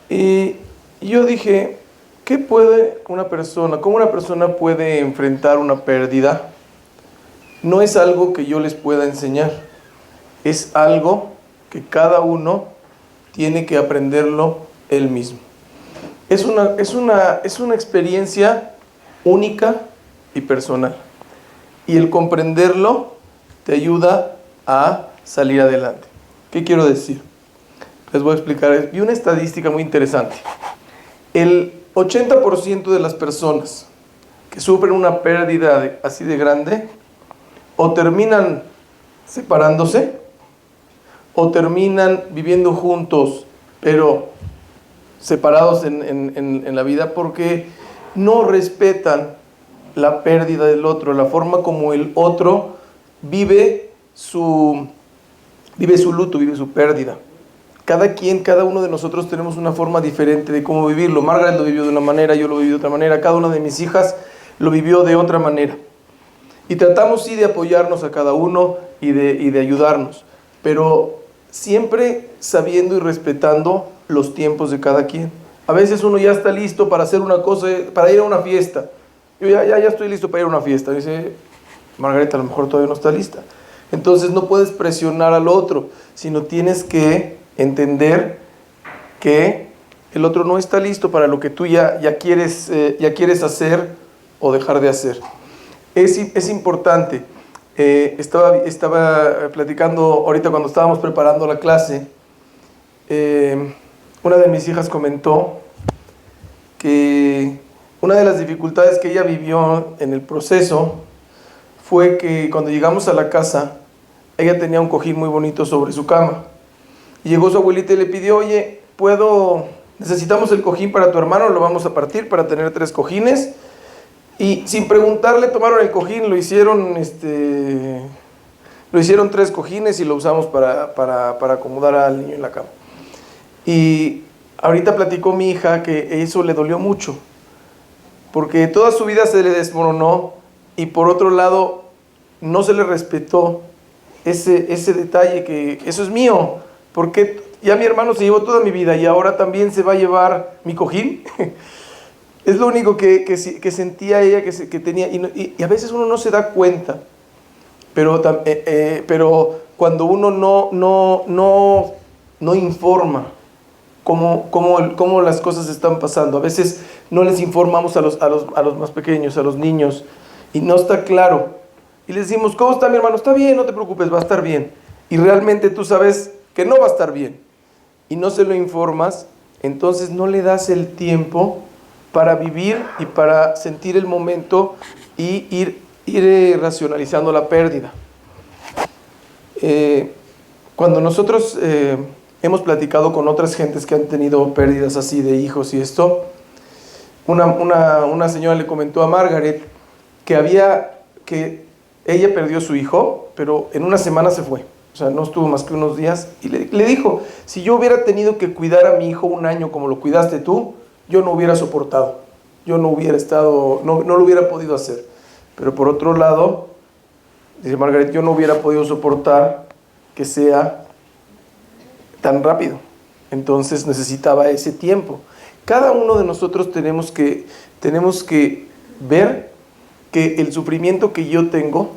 Y yo dije, cómo una persona puede enfrentar una pérdida? No es algo que yo les pueda enseñar, es algo que cada uno tiene que aprenderlo él mismo. Es una experiencia única y personal. Y el comprenderlo te ayuda a salir adelante. ¿Qué quiero decir? Les voy a explicar. Vi una estadística muy interesante. El 80% de las personas que sufren una pérdida así de grande o terminan separándose o terminan viviendo juntos, pero separados en la vida porque no respetan la pérdida del otro, la forma como el otro vive su luto, vive su pérdida. Cada uno de nosotros tenemos una forma diferente de cómo vivirlo. Margaret lo vivió de una manera, yo lo viví de otra manera, cada una de mis hijas lo vivió de otra manera. Y tratamos sí de apoyarnos a cada uno y de ayudarnos, pero siempre sabiendo y respetando los tiempos de cada quien. A veces uno ya está listo para hacer una cosa, para ir a una fiesta. Yo ya estoy listo para ir a una fiesta. Dice Margarita, a lo mejor todavía no está lista. Entonces no puedes presionar al otro, sino tienes que entender que el otro no está listo para lo que tú ya quieres hacer o dejar de hacer. Es importante. Estaba platicando ahorita cuando estábamos preparando la clase. Una de mis hijas comentó que una de las dificultades que ella vivió en el proceso fue que cuando llegamos a la casa, ella tenía un cojín muy bonito sobre su cama. Y llegó su abuelita y le pidió, oye, necesitamos el cojín para tu hermano, lo vamos a partir para tener 3 cojines. Y sin preguntarle tomaron el cojín, lo hicieron 3 cojines y lo usamos para acomodar al niño en la cama. Y ahorita platicó mi hija que eso le dolió mucho, porque toda su vida se le desmoronó y por otro lado no se le respetó ese detalle que eso es mío, porque ya mi hermano se llevó toda mi vida y ahora también se va a llevar mi cojín. Es lo único que sentía ella que tenía y a veces uno no se da cuenta, pero cuando uno no informa cómo las cosas están pasando, a veces no les informamos a los más pequeños, a los niños, y no está claro. Y les decimos, ¿cómo está mi hermano? Está bien, no te preocupes, va a estar bien. Y realmente tú sabes que no va a estar bien. Y no se lo informas, entonces no le das el tiempo para vivir y para sentir el momento y ir racionalizando la pérdida. Cuando nosotros hemos platicado con otras gentes que han tenido pérdidas así de hijos y esto, una señora le comentó a Margaret que ella perdió a su hijo, pero en una semana se fue. O sea, no estuvo más que unos días. Y le dijo, si yo hubiera tenido que cuidar a mi hijo un año como lo cuidaste tú, yo no hubiera soportado. Yo no hubiera estado, no lo hubiera podido hacer. Pero por otro lado, dice Margaret, yo no hubiera podido soportar que sea tan rápido. Entonces necesitaba ese tiempo. Cada uno de nosotros tenemos que ver que el sufrimiento que yo tengo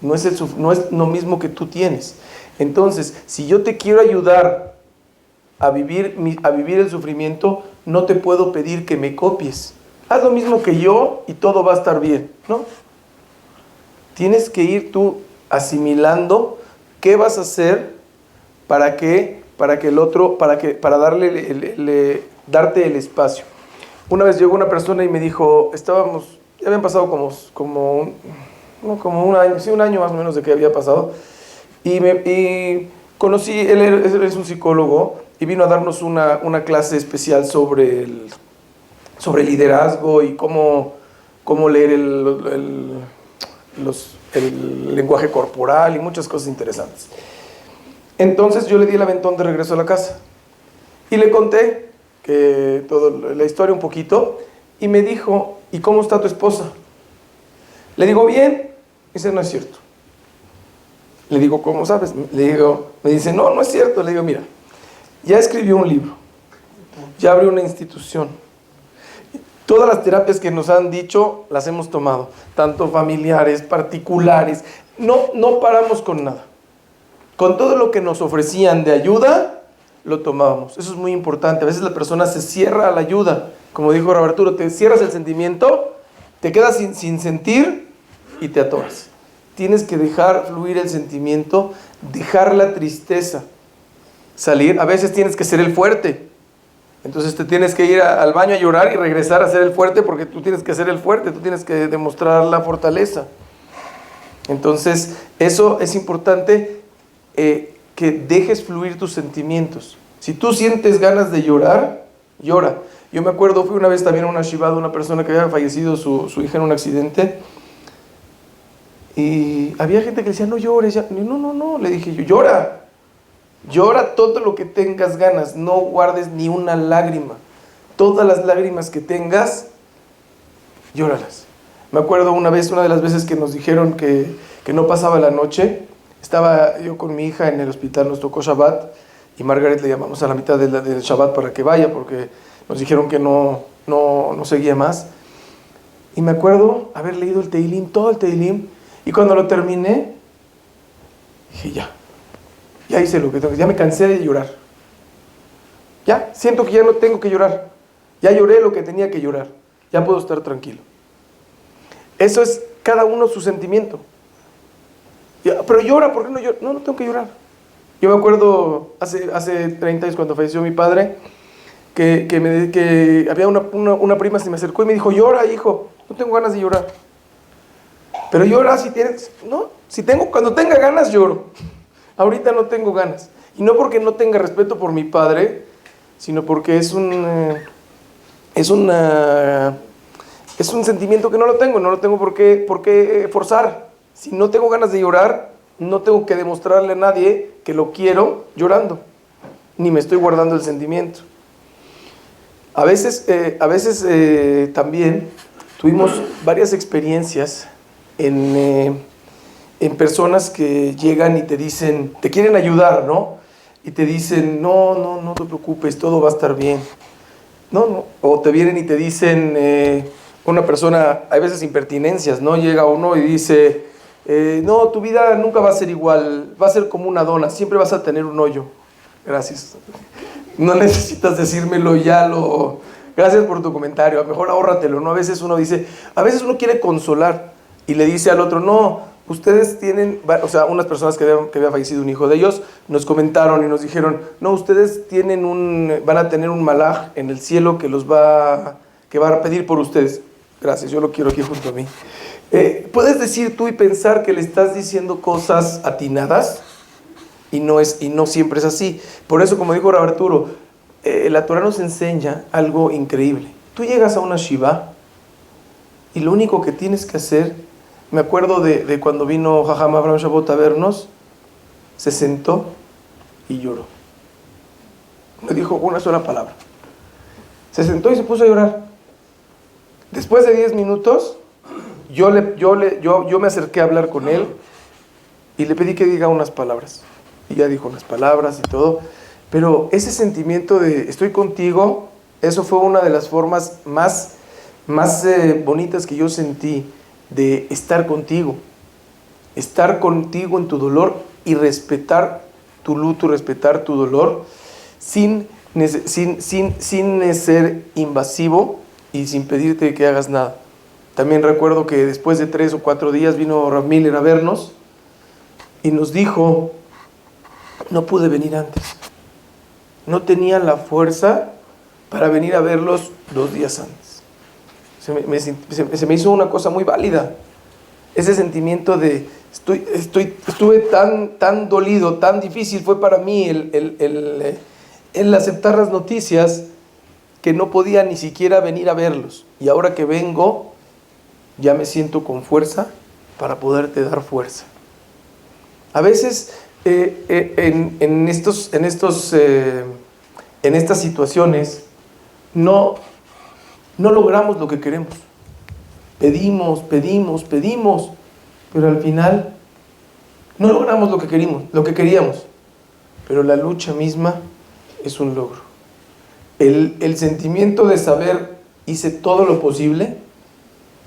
no es lo mismo que tú tienes. Entonces, si yo te quiero ayudar a vivir el sufrimiento, no te puedo pedir que me copies. Haz lo mismo que yo y todo va a estar bien, ¿no? Tienes que ir tú asimilando qué vas a hacer para darte el espacio. Una vez llegó una persona y me dijo, ya habían pasado como un año, sí, un año más o menos de que había pasado, y conocí, él es un psicólogo, y vino a darnos una clase especial sobre liderazgo y cómo leer el lenguaje corporal y muchas cosas interesantes. Entonces yo le di el aventón de regreso a la casa y le conté toda la historia un poquito, y me dijo, ¿y cómo está tu esposa? Le digo, bien. Dice, no es cierto. Le digo, ¿cómo sabes? Me dice, no es cierto. Le digo, mira, ya escribió un libro, ya abrió una institución. Todas las terapias que nos han dicho las hemos tomado, tanto familiares, particulares. No paramos con nada. Con todo lo que nos ofrecían de ayuda, lo tomábamos. Eso es muy importante. A veces la persona se cierra a la ayuda. Como dijo Arturo, te cierras el sentimiento, te quedas sin sentir y te atoras. Tienes que dejar fluir el sentimiento, dejar la tristeza salir. A veces tienes que ser el fuerte. Entonces te tienes que ir al baño a llorar y regresar a ser el fuerte, porque tú tienes que ser el fuerte, tú tienes que demostrar la fortaleza. Entonces eso es importante, que dejes fluir tus sentimientos. Si tú sientes ganas de llorar, llora. Yo me acuerdo, fui una vez también a una shivá de una persona que había fallecido su hija en un accidente, y había gente que decía, no llores, ya. No, le dije yo, llora todo lo que tengas ganas, no guardes ni una lágrima. Todas las lágrimas que tengas, llóralas. Me acuerdo una de las veces que nos dijeron que no pasaba la noche, estaba yo con mi hija en el hospital, nos tocó Shabbat, y Margaret le llamamos a la mitad del Shabbat para que vaya, porque nos dijeron que no seguía más. Y me acuerdo haber leído el Tehilim, todo el Tehilim, y cuando lo terminé, dije, ya hice lo que tengo, ya me cansé de llorar. Ya, siento que ya no tengo que llorar. Ya lloré lo que tenía que llorar. Ya puedo estar tranquilo. Eso es cada uno su sentimiento. Pero llora, ¿por qué no llora? No tengo que llorar. Yo me acuerdo hace 30 años cuando falleció mi padre, que había una prima se me acercó y me dijo, llora, hijo, no tengo ganas de llorar. Pero llora si tienes, ¿no? Cuando tenga ganas lloro. Ahorita no tengo ganas. Y no porque no tenga respeto por mi padre, sino porque es un sentimiento que no lo tengo por qué forzar. Si no tengo ganas de llorar, no tengo que demostrarle a nadie que lo quiero llorando, ni me estoy guardando el sentimiento. A veces también tuvimos varias experiencias en personas que llegan y te dicen, te quieren ayudar, ¿no? Y te dicen, no te preocupes, todo va a estar bien. No. O te vienen y te dicen, una persona, hay veces impertinencias, ¿no? Llega uno y dice, no, tu vida nunca va a ser igual, va a ser como una dona, siempre vas a tener un hoyo. Gracias. No necesitas decírmelo, gracias por tu comentario, mejor ahórratelo, ¿no? A veces uno quiere consolar y le dice al otro, no, ustedes tienen, o sea, unas personas que había fallecido un hijo de ellos, nos comentaron y nos dijeron, no, ustedes van a tener un malaj en el cielo que va a pedir por ustedes. Gracias, yo lo quiero aquí junto a mí. Puedes decir tú y pensar que le estás diciendo cosas atinadas y no siempre es así. Por eso, como dijo Rab Arturo, la Torah nos enseña algo increíble. Tú llegas a una shiva y lo único que tienes que hacer, me acuerdo de cuando vino Jajam Abraham Shabot a vernos, se sentó y lloró. No dijo una sola palabra. Se sentó y se puso a llorar. Después de 10 minutos, yo me acerqué a hablar con él y le pedí que diga unas palabras. Y ya dijo unas palabras y todo. Pero ese sentimiento de estoy contigo, eso fue una de las formas más bonitas que yo sentí de estar contigo. Estar contigo en tu dolor y respetar tu luto, respetar tu dolor sin ser invasivo y sin pedirte que hagas nada. También recuerdo que después de 3 o 4 días vino Rav Miller a vernos y nos dijo, no pude venir antes. No tenía la fuerza para venir a verlos 2 días antes. Se me hizo una cosa muy válida. Ese sentimiento de estuve tan dolido, tan difícil fue para mí el aceptar las noticias que no podía ni siquiera venir a verlos. Y ahora que vengo, ya me siento con fuerza para poderte dar fuerza. A veces en estas situaciones no logramos lo que queremos. Pedimos, pero al final no logramos lo que queríamos. Pero la lucha misma es un logro. El sentimiento de saber, hice todo lo posible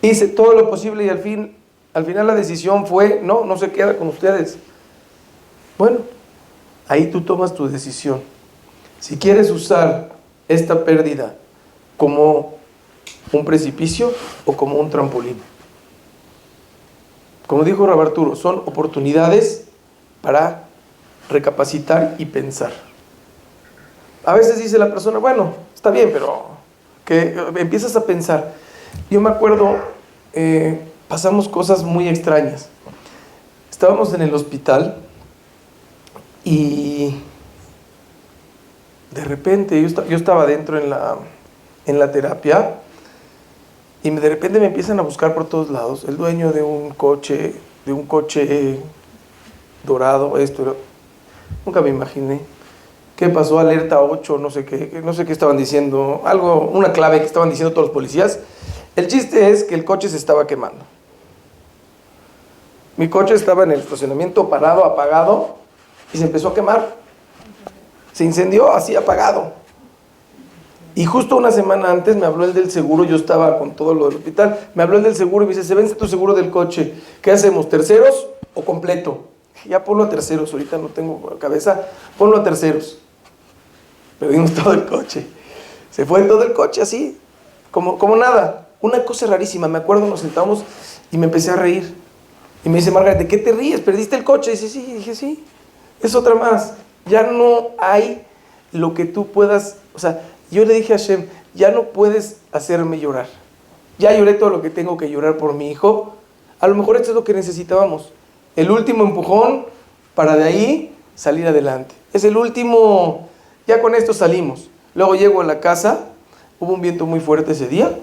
y al final la decisión fue, no se queda con ustedes. Bueno, ahí tú tomas tu decisión. Si quieres usar esta pérdida como un precipicio o como un trampolín. Como dijo Rab Arturo, son oportunidades para recapacitar y pensar. A veces dice la persona, bueno, está bien, pero que empiezas a pensar. Yo me acuerdo, pasamos cosas muy extrañas. Estábamos en el hospital y de repente yo estaba dentro en la terapia y de repente me empiezan a buscar por todos lados. El dueño de un coche dorado, nunca me imaginé. ¿Qué pasó? Alerta 8, no sé qué estaban diciendo, una clave que estaban diciendo todos los policías. El chiste es que el coche se estaba quemando. Mi coche estaba en el estacionamiento parado, apagado, y se empezó a quemar. Se incendió así apagado. Y justo una semana antes me habló el del seguro, yo estaba con todo lo del hospital, me habló el del seguro y me dice, se vence tu seguro del coche, ¿qué hacemos? ¿Terceros o completo? Ya ponlo a terceros, ahorita no tengo cabeza, ponlo a terceros. Perdimos todo el coche. Se fue todo el coche así, como nada. Una cosa rarísima, me acuerdo, nos sentamos y me empecé a reír. Y me dice, Margaret, ¿de qué te ríes? ¿Perdiste el coche? Y dice, sí, dije, sí. Es otra más. Ya no hay lo que tú puedas, o sea, yo le dije a Hashem, ya no puedes hacerme llorar. Ya lloré todo lo que tengo que llorar por mi hijo. A lo mejor esto es lo que necesitábamos. El último empujón para de ahí salir adelante. Es el último, ya con esto salimos. Luego llego a la casa, hubo un viento muy fuerte ese día,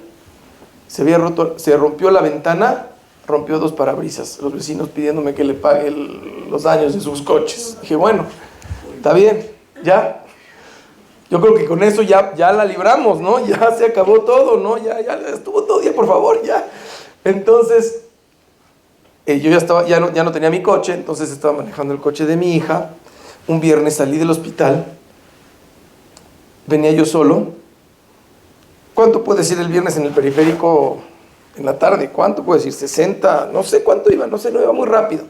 se rompió la ventana, rompió 2 parabrisas. Los vecinos pidiéndome que le pague los daños de sus coches. Dije, bueno, está bien, ya. Yo creo que con eso ya la libramos, ¿no? Ya se acabó todo, ¿no? Ya estuvo todo día, por favor, ya. Entonces, yo ya no tenía mi coche, entonces estaba manejando el coche de mi hija. Un viernes salí del hospital, venía yo solo. ¿Cuánto puede decir el viernes en el periférico en la tarde? ¿Cuánto puede decir? 60, no sé cuánto iba, no iba muy rápido.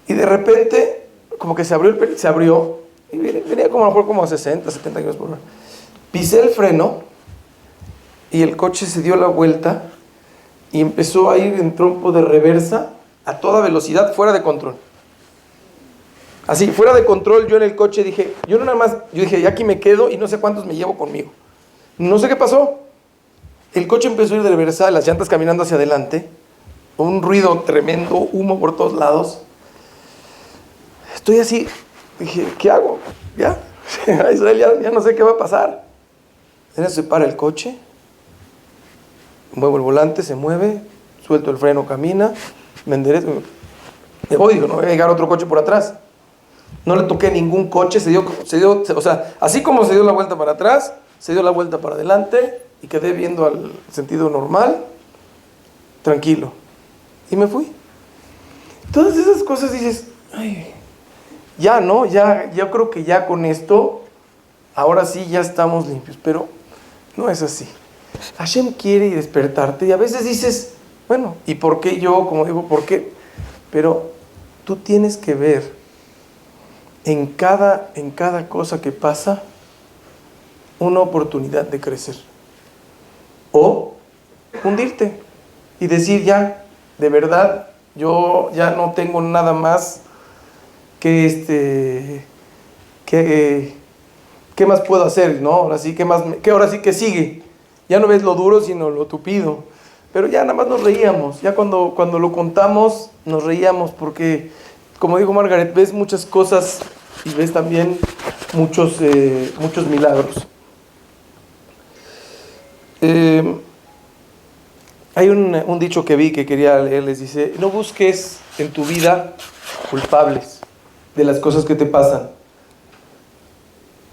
Y de repente, como que se abrió, y venía como a lo mejor como a 60, 70 kilómetros por hora. Pisé el freno y el coche se dio la vuelta y empezó a ir en trompo de reversa a toda velocidad, fuera de control. Así, fuera de control, yo en el coche dije, yo dije, ya aquí me quedo y no sé cuántos me llevo conmigo. No sé qué pasó. El coche empezó a ir de reversa, las llantas caminando hacia adelante, un ruido tremendo, humo por todos lados. Estoy así, dije, ¿qué hago? Ya no sé qué va a pasar. En eso se para el coche, muevo el volante, se mueve, suelto el freno, camina, me enderezo, me voy, digo, no voy a llegar otro coche por atrás. No le toqué ningún coche, o sea, así como se dio la vuelta para atrás, se dio la vuelta para adelante y quedé viendo al sentido normal, tranquilo. Y me fui. Todas esas cosas dices, ay, ya, ¿no? Ya, yo creo que ya con esto, ahora sí ya estamos limpios, pero no es así. Hashem quiere despertarte y a veces dices, bueno, ¿y por qué yo? Como digo, ¿por qué? Pero tú tienes que ver en cada cosa que pasa una oportunidad de crecer o hundirte y decir ya, de verdad, yo ya no tengo nada más que ¿qué más puedo hacer? ¿No? Ahora sí que sigue. Ya no ves lo duro, sino lo tupido. Pero ya nada más nos reíamos. Ya cuando lo contamos, nos reíamos porque, como dijo Margaret, ves muchas cosas y ves también muchos milagros. Hay un dicho que vi que quería leerles, dice, no busques en tu vida culpables de las cosas que te pasan.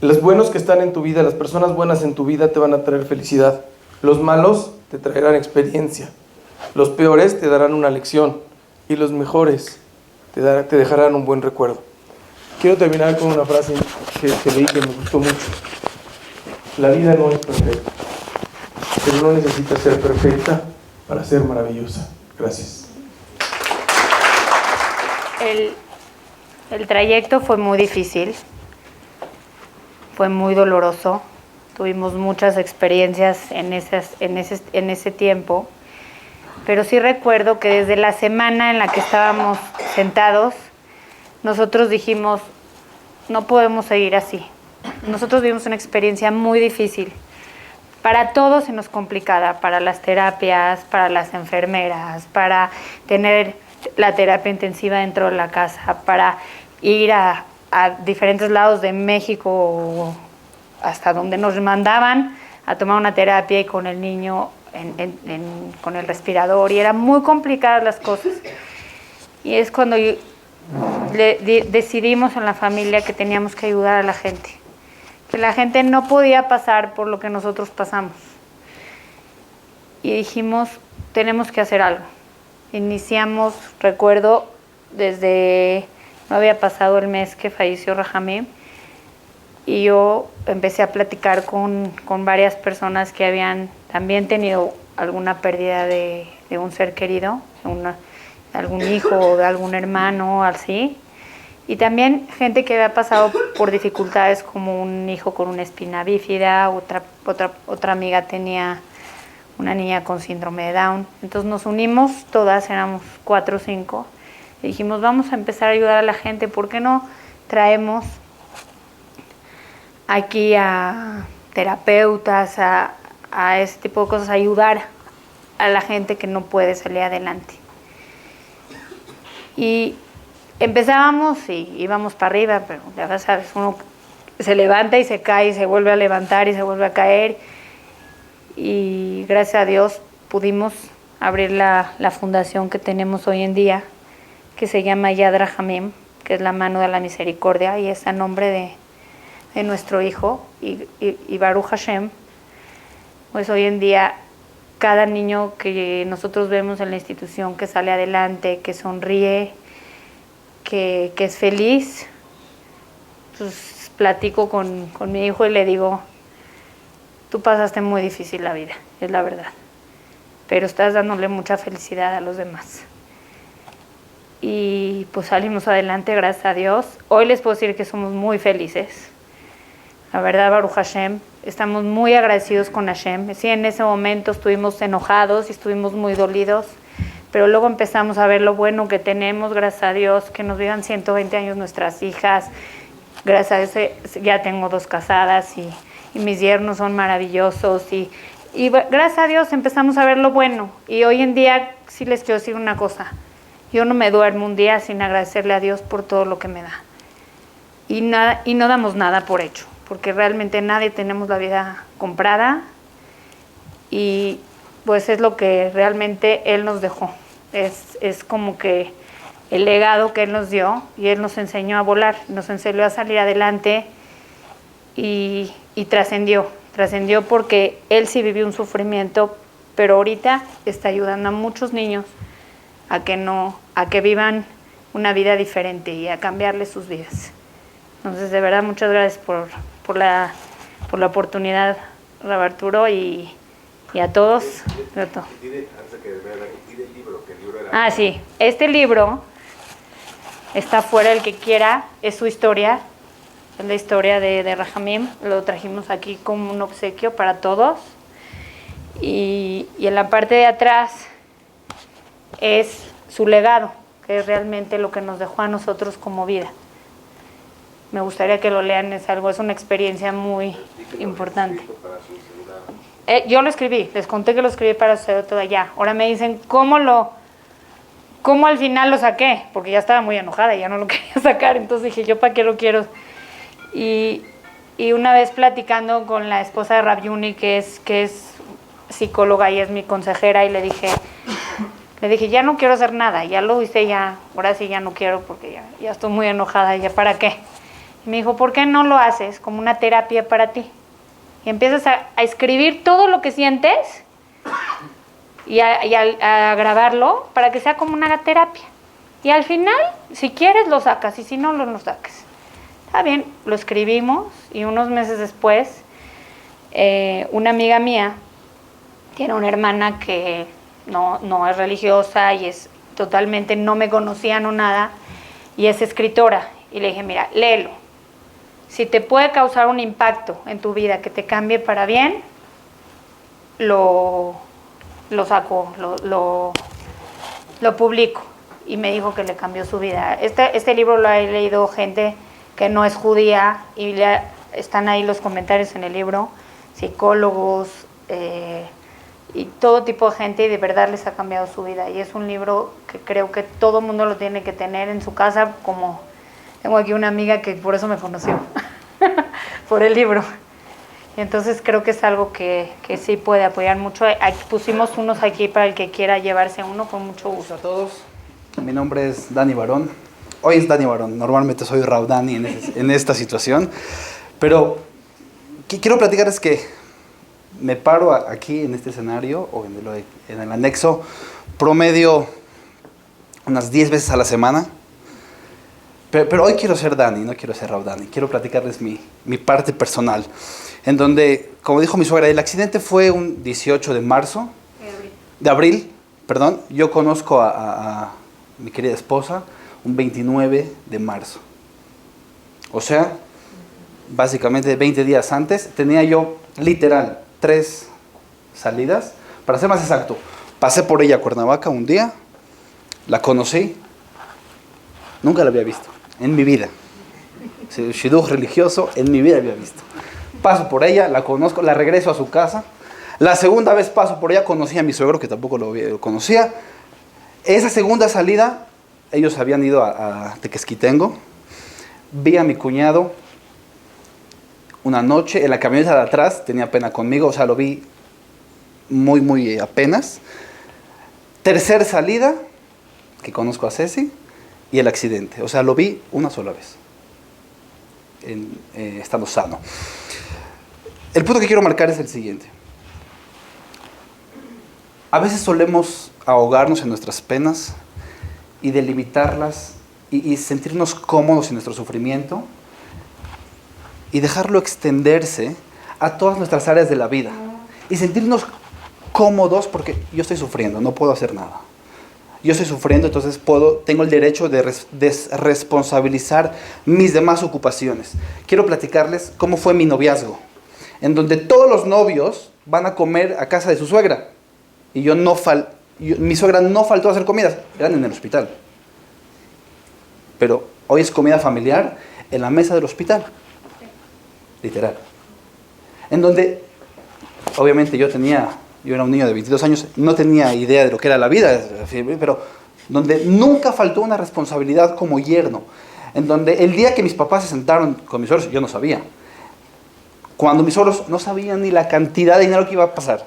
Los buenos que están en tu vida, las personas buenas en tu vida te van a traer felicidad. Los malos te traerán experiencia. Los peores te darán una lección. Y los mejores te dejarán un buen recuerdo. Quiero terminar con una frase que leí que me gustó mucho. La vida no es perfecta, pero no necesita ser perfecta para ser maravillosa. Gracias. El trayecto fue muy difícil, fue muy doloroso, tuvimos muchas experiencias en ese tiempo, pero sí recuerdo que desde la semana en la que estábamos sentados, nosotros dijimos, no podemos seguir así. Nosotros vivimos una experiencia muy difícil. Para todos se nos complicaba, para las terapias, para las enfermeras, para tener la terapia intensiva dentro de la casa, para ir a diferentes lados de México hasta donde nos mandaban a tomar una terapia y con el niño con el respirador, y eran muy complicadas las cosas. Y es cuando decidimos en la familia que teníamos que ayudar a la gente, que la gente no podía pasar por lo que nosotros pasamos. Y dijimos, tenemos que hacer algo. Iniciamos, recuerdo, no había pasado el mes que falleció Rahamim, y yo empecé a platicar con varias personas que habían también tenido alguna pérdida de un ser querido, de algún hijo o de algún hermano, así. Y también gente que había pasado por dificultades como un hijo con una espina bífida, otra amiga tenía una niña con síndrome de Down. Entonces nos unimos todas, éramos 4 o 5, y dijimos, vamos a empezar a ayudar a la gente. ¿Por qué no traemos aquí a terapeutas, a ese tipo de cosas, a ayudar a la gente que no puede salir adelante? Y empezábamos y íbamos para arriba, pero ya sabes, uno se levanta y se cae, y se vuelve a levantar y se vuelve a caer. Y gracias a Dios pudimos abrir la fundación que tenemos hoy en día, que se llama Yad Rahamim, que es la mano de la misericordia, y es a nombre de de nuestro hijo y Baruch Hashem, pues hoy en día cada niño que nosotros vemos en la institución que sale adelante, que sonríe, que es feliz, pues platico con mi hijo y le digo, tú pasaste muy difícil la vida, es la verdad, pero estás dándole mucha felicidad a los demás. Y pues salimos adelante, gracias a Dios. Hoy les puedo decir que somos muy felices. La verdad, Baruch Hashem, estamos muy agradecidos con Hashem. Sí, en ese momento estuvimos enojados y estuvimos muy dolidos, pero luego empezamos a ver lo bueno que tenemos, gracias a Dios, que nos vivan 120 años nuestras hijas. Gracias a Dios ya tengo 2 casadas y mis yernos son maravillosos y gracias a Dios empezamos a ver lo bueno. Y hoy en día sí les quiero decir una cosa, yo no me duermo un día sin agradecerle a Dios por todo lo que me da. Y no damos nada por hecho, porque realmente nadie tenemos la vida comprada y pues es lo que realmente Él nos dejó. Es como que el legado que Él nos dio y Él nos enseñó a volar, nos enseñó a salir adelante y trascendió porque Él sí vivió un sufrimiento, pero ahorita está ayudando a muchos niños a que vivan una vida diferente y a cambiarles sus vidas. Entonces, de verdad, muchas gracias por la oportunidad, Rab Arturo, y a todos. Ah, sí. Este libro está fuera, el que quiera, es su historia, es la historia de Rahamim. Lo trajimos aquí como un obsequio para todos. Y en la parte de atrás es su legado, que es realmente lo que nos dejó a nosotros como vida. Me gustaría que lo lean, es una experiencia muy importante. Yo lo escribí, les conté que lo escribí para su todo allá. Ahora me dicen, ¿cómo al final lo saqué? Porque ya estaba muy enojada y ya no lo quería sacar, entonces dije, ¿yo para qué lo quiero? Y una vez platicando con la esposa de Rab Yuni, que es psicóloga y es mi consejera, y le dije, ya no quiero hacer nada, ya lo hice, ya, ahora sí ya no quiero porque ya estoy muy enojada, ya para qué. Y me dijo, ¿por qué no lo haces como una terapia para ti? Y empiezas a escribir todo lo que sientes y a grabarlo para que sea como una terapia. Y al final, si quieres, lo sacas, y si no, lo saques. Está bien, lo escribimos, y unos meses después, una amiga mía tiene una hermana que no es religiosa y es totalmente, no me conocía, no nada, y es escritora. Y le dije, mira, léelo. Si te puede causar un impacto en tu vida que te cambie para bien, lo saco, lo publico. Y me dijo que le cambió su vida. Este libro lo ha leído gente que no es judía y están ahí los comentarios en el libro, psicólogos, y todo tipo de gente, y de verdad les ha cambiado su vida. Y es un libro que creo que todo el mundo lo tiene que tener en su casa, como tengo aquí una amiga que por eso me conoció, por el libro. Y entonces creo que es algo que sí puede apoyar mucho. Pusimos unos aquí para el que quiera llevarse uno, con mucho gusto. Hola a todos, mi nombre es Dani Barón. Hoy es Dani Barón, normalmente soy Rab Dani en esta situación. Pero quiero platicarles que me paro aquí en este escenario o en el anexo promedio unas 10 veces a la semana. Pero hoy quiero ser Dani, no quiero ser Rab Dani. Quiero platicarles mi parte personal. En donde, como dijo mi suegra, el accidente fue un 18 de abril. Yo conozco a mi querida esposa un 29 de marzo. O sea, básicamente 20 días antes, tenía yo literal 3 salidas. Para ser más exacto, pasé por ella a Cuernavaca un día, la conocí, nunca la había visto en mi vida. Shidduch religioso en mi vida había visto. Paso por ella, la conozco, la regreso a su casa. La segunda vez paso por ella, conocí a mi suegro, que tampoco lo conocía. Esa segunda salida, ellos habían ido a Tequesquitengo. Vi a mi cuñado una noche en la camioneta de atrás, tenía pena conmigo, o sea, lo vi muy apenas. Tercer salida, que conozco a Ceci, y el accidente. O sea, lo vi una sola vez. estando sano. El punto que quiero marcar es el siguiente. A veces solemos ahogarnos en nuestras penas y delimitarlas y sentirnos cómodos en nuestro sufrimiento y dejarlo extenderse a todas nuestras áreas de la vida y sentirnos cómodos porque yo estoy sufriendo, no puedo hacer nada. Yo estoy sufriendo, entonces tengo el derecho de desresponsabilizar mis demás ocupaciones. Quiero platicarles cómo fue mi noviazgo, en donde todos los novios van a comer a casa de su suegra. Y mi suegra no faltó a hacer comidas, eran en el hospital. Pero hoy es comida familiar en la mesa del hospital. Literal. En donde, obviamente yo era un niño de 22 años, no tenía idea de lo que era la vida, pero donde nunca faltó una responsabilidad como yerno. En donde el día que mis papás se sentaron con mis suegros, yo no sabía. Cuando mis suegros no sabían ni la cantidad de dinero que iba a pasar.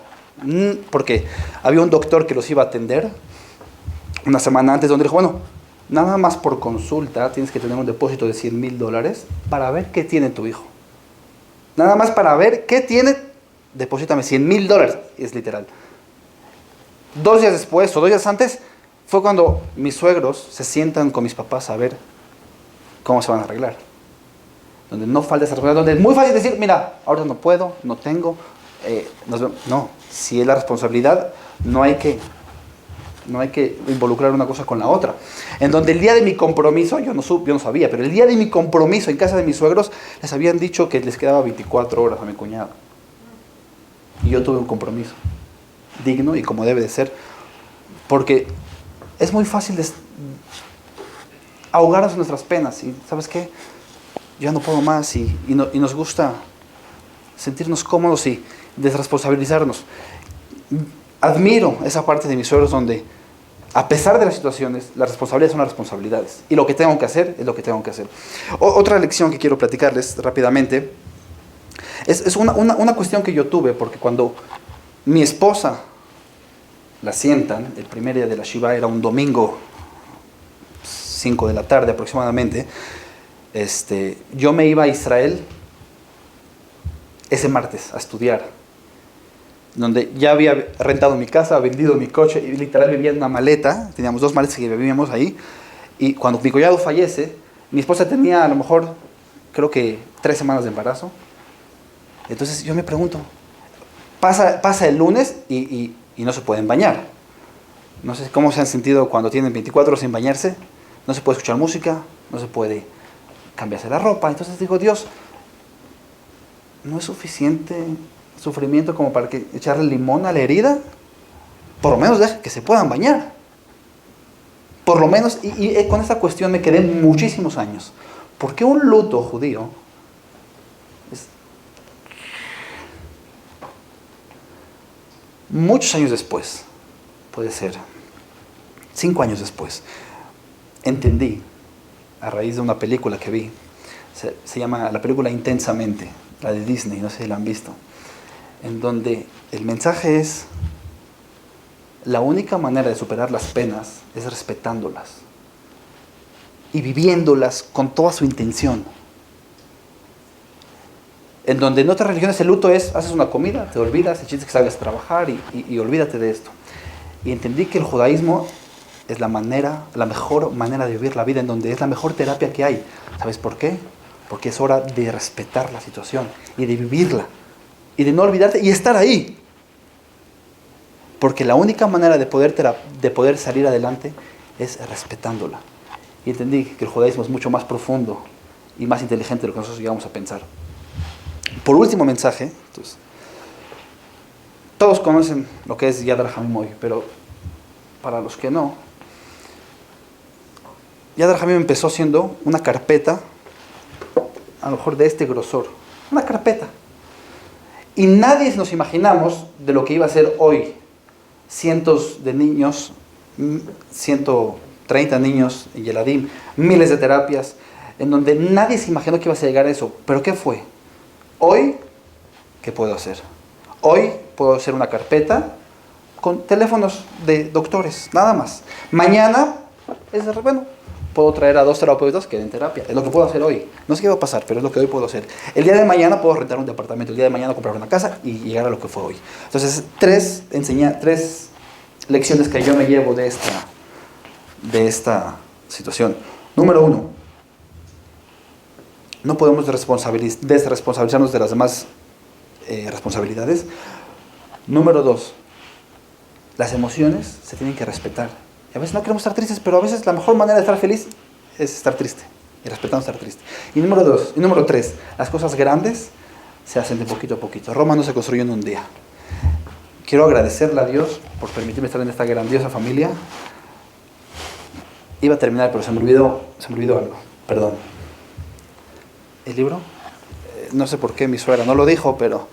Porque había un doctor que los iba a atender una semana antes, donde dijo, bueno, nada más por consulta tienes que tener un depósito de $100,000 para ver qué tiene tu hijo. Nada más para ver qué tiene, deposítame $100,000, es literal. 2 días después o 2 días antes fue cuando mis suegros se sientan con mis papás a ver cómo se van a arreglar. Donde no falta esa responsabilidad, donde es muy fácil decir, mira, ahora no puedo, no tengo, no, si es la responsabilidad, no hay que involucrar una cosa con la otra. En donde el día de mi compromiso, yo no sabía, pero el día de mi compromiso en casa de mis suegros, les habían dicho que les quedaba 24 horas a mi cuñado. Y yo tuve un compromiso digno y como debe de ser, porque es muy fácil ahogarnos en nuestras penas y ¿sabes qué? Ya no puedo más y nos gusta sentirnos cómodos y desresponsabilizarnos. Admiro esa parte de mis suegros donde a pesar de las situaciones, las responsabilidades son las responsabilidades y lo que tengo que hacer es lo que tengo que hacer. Otra lección que quiero platicarles rápidamente es una cuestión que yo tuve, porque cuando mi esposa la sientan, el primer día de la Shiva era un domingo, 5 de la tarde aproximadamente, yo me iba a Israel ese martes a estudiar, donde ya había rentado mi casa, vendido mi coche y literal vivía en una maleta, teníamos 2 maletas que vivíamos ahí, y cuando mi cuñado fallece, mi esposa tenía a lo mejor, creo que 3 semanas de embarazo. Entonces yo me pregunto, pasa el lunes y no se pueden bañar. No sé cómo se han sentido cuando tienen 24 horas sin bañarse, no se puede escuchar música, no se puede cambiarse la ropa. Entonces digo, Dios, ¿no es suficiente sufrimiento como para echarle limón a la herida? Por lo menos deja que se puedan bañar. Por lo menos, y con esta cuestión me quedé muchísimos años. ¿Por qué un luto judío muchos años después, puede ser 5 años después, entendí, a raíz de una película que vi, se llama la película Intensamente, la de Disney, no sé si la han visto, en donde el mensaje es, la única manera de superar las penas es respetándolas y viviéndolas con toda su intención. En donde en otras religiones el luto es, haces una comida, te olvidas, el chiste es que salgas a trabajar y olvídate de esto. Y entendí que el judaísmo es la mejor manera de vivir la vida, en donde es la mejor terapia que hay. ¿Sabes por qué? Porque es hora de respetar la situación y de vivirla y de no olvidarte y estar ahí. Porque la única manera de poder salir adelante es respetándola. Y entendí que el judaísmo es mucho más profundo y más inteligente de lo que nosotros llegamos a pensar. Por último mensaje, entonces, todos conocen lo que es Yad Rahamim hoy, pero para los que no, Yad Rahamim empezó siendo una carpeta, a lo mejor de este grosor, una carpeta. Y nadie nos imaginamos de lo que iba a ser hoy. Cientos de niños, 130 niños en Yeladim, miles de terapias, en donde nadie se imaginó que iba a llegar a eso. ¿Pero qué fue? Hoy, ¿qué puedo hacer? Hoy puedo hacer una carpeta con teléfonos de doctores, nada más. Mañana, puedo traer a 2 terapeutas que den terapia. Es lo que puedo hacer hoy. No sé qué va a pasar, pero es lo que hoy puedo hacer. El día de mañana puedo rentar un departamento. El día de mañana comprar una casa y llegar a lo que fue hoy. Entonces, 3 lecciones que yo me llevo de esta situación. Número 1. No podemos desresponsabilizarnos de las demás responsabilidades. Número 2. Las emociones se tienen que respetar. Y a veces no queremos estar tristes, pero a veces la mejor manera de estar feliz es estar triste. Y respetamos estar triste. Y número 3. Las cosas grandes se hacen de poquito a poquito. Roma no se construyó en un día. Quiero agradecerle a Dios por permitirme estar en esta grandiosa familia. Iba a terminar, pero se me olvidó algo. Perdón. ¿El libro? No sé por qué mi suegra no lo dijo, pero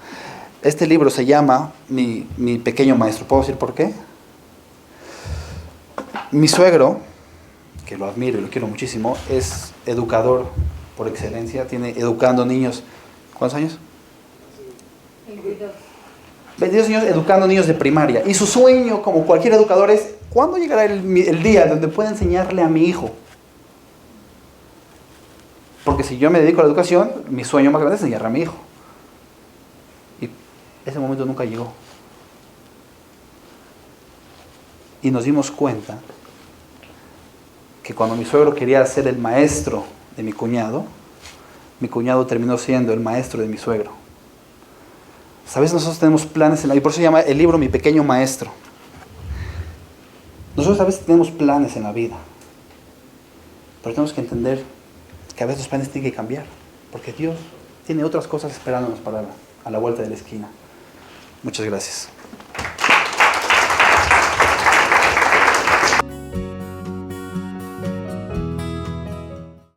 este libro se llama Mi pequeño maestro. ¿Puedo decir por qué? Mi suegro, que lo admiro y lo quiero muchísimo, es educador por excelencia. Tiene educando niños. ¿Cuántos años? 22 años educando niños de primaria. Y su sueño, como cualquier educador, es ¿cuándo llegará el día donde pueda enseñarle a mi hijo? Porque si yo me dedico a la educación, mi sueño más grande es enseñarle a mi hijo. Y ese momento nunca llegó. Y nos dimos cuenta que cuando mi suegro quería ser el maestro de mi cuñado terminó siendo el maestro de mi suegro. ¿Sabes? Nosotros tenemos planes en la vida, y por eso se llama el libro Mi pequeño maestro. Nosotros a veces tenemos planes en la vida, pero tenemos que entender que a veces los planes tienen que cambiar, porque Dios tiene otras cosas esperándonos para a la vuelta de la esquina. Muchas gracias.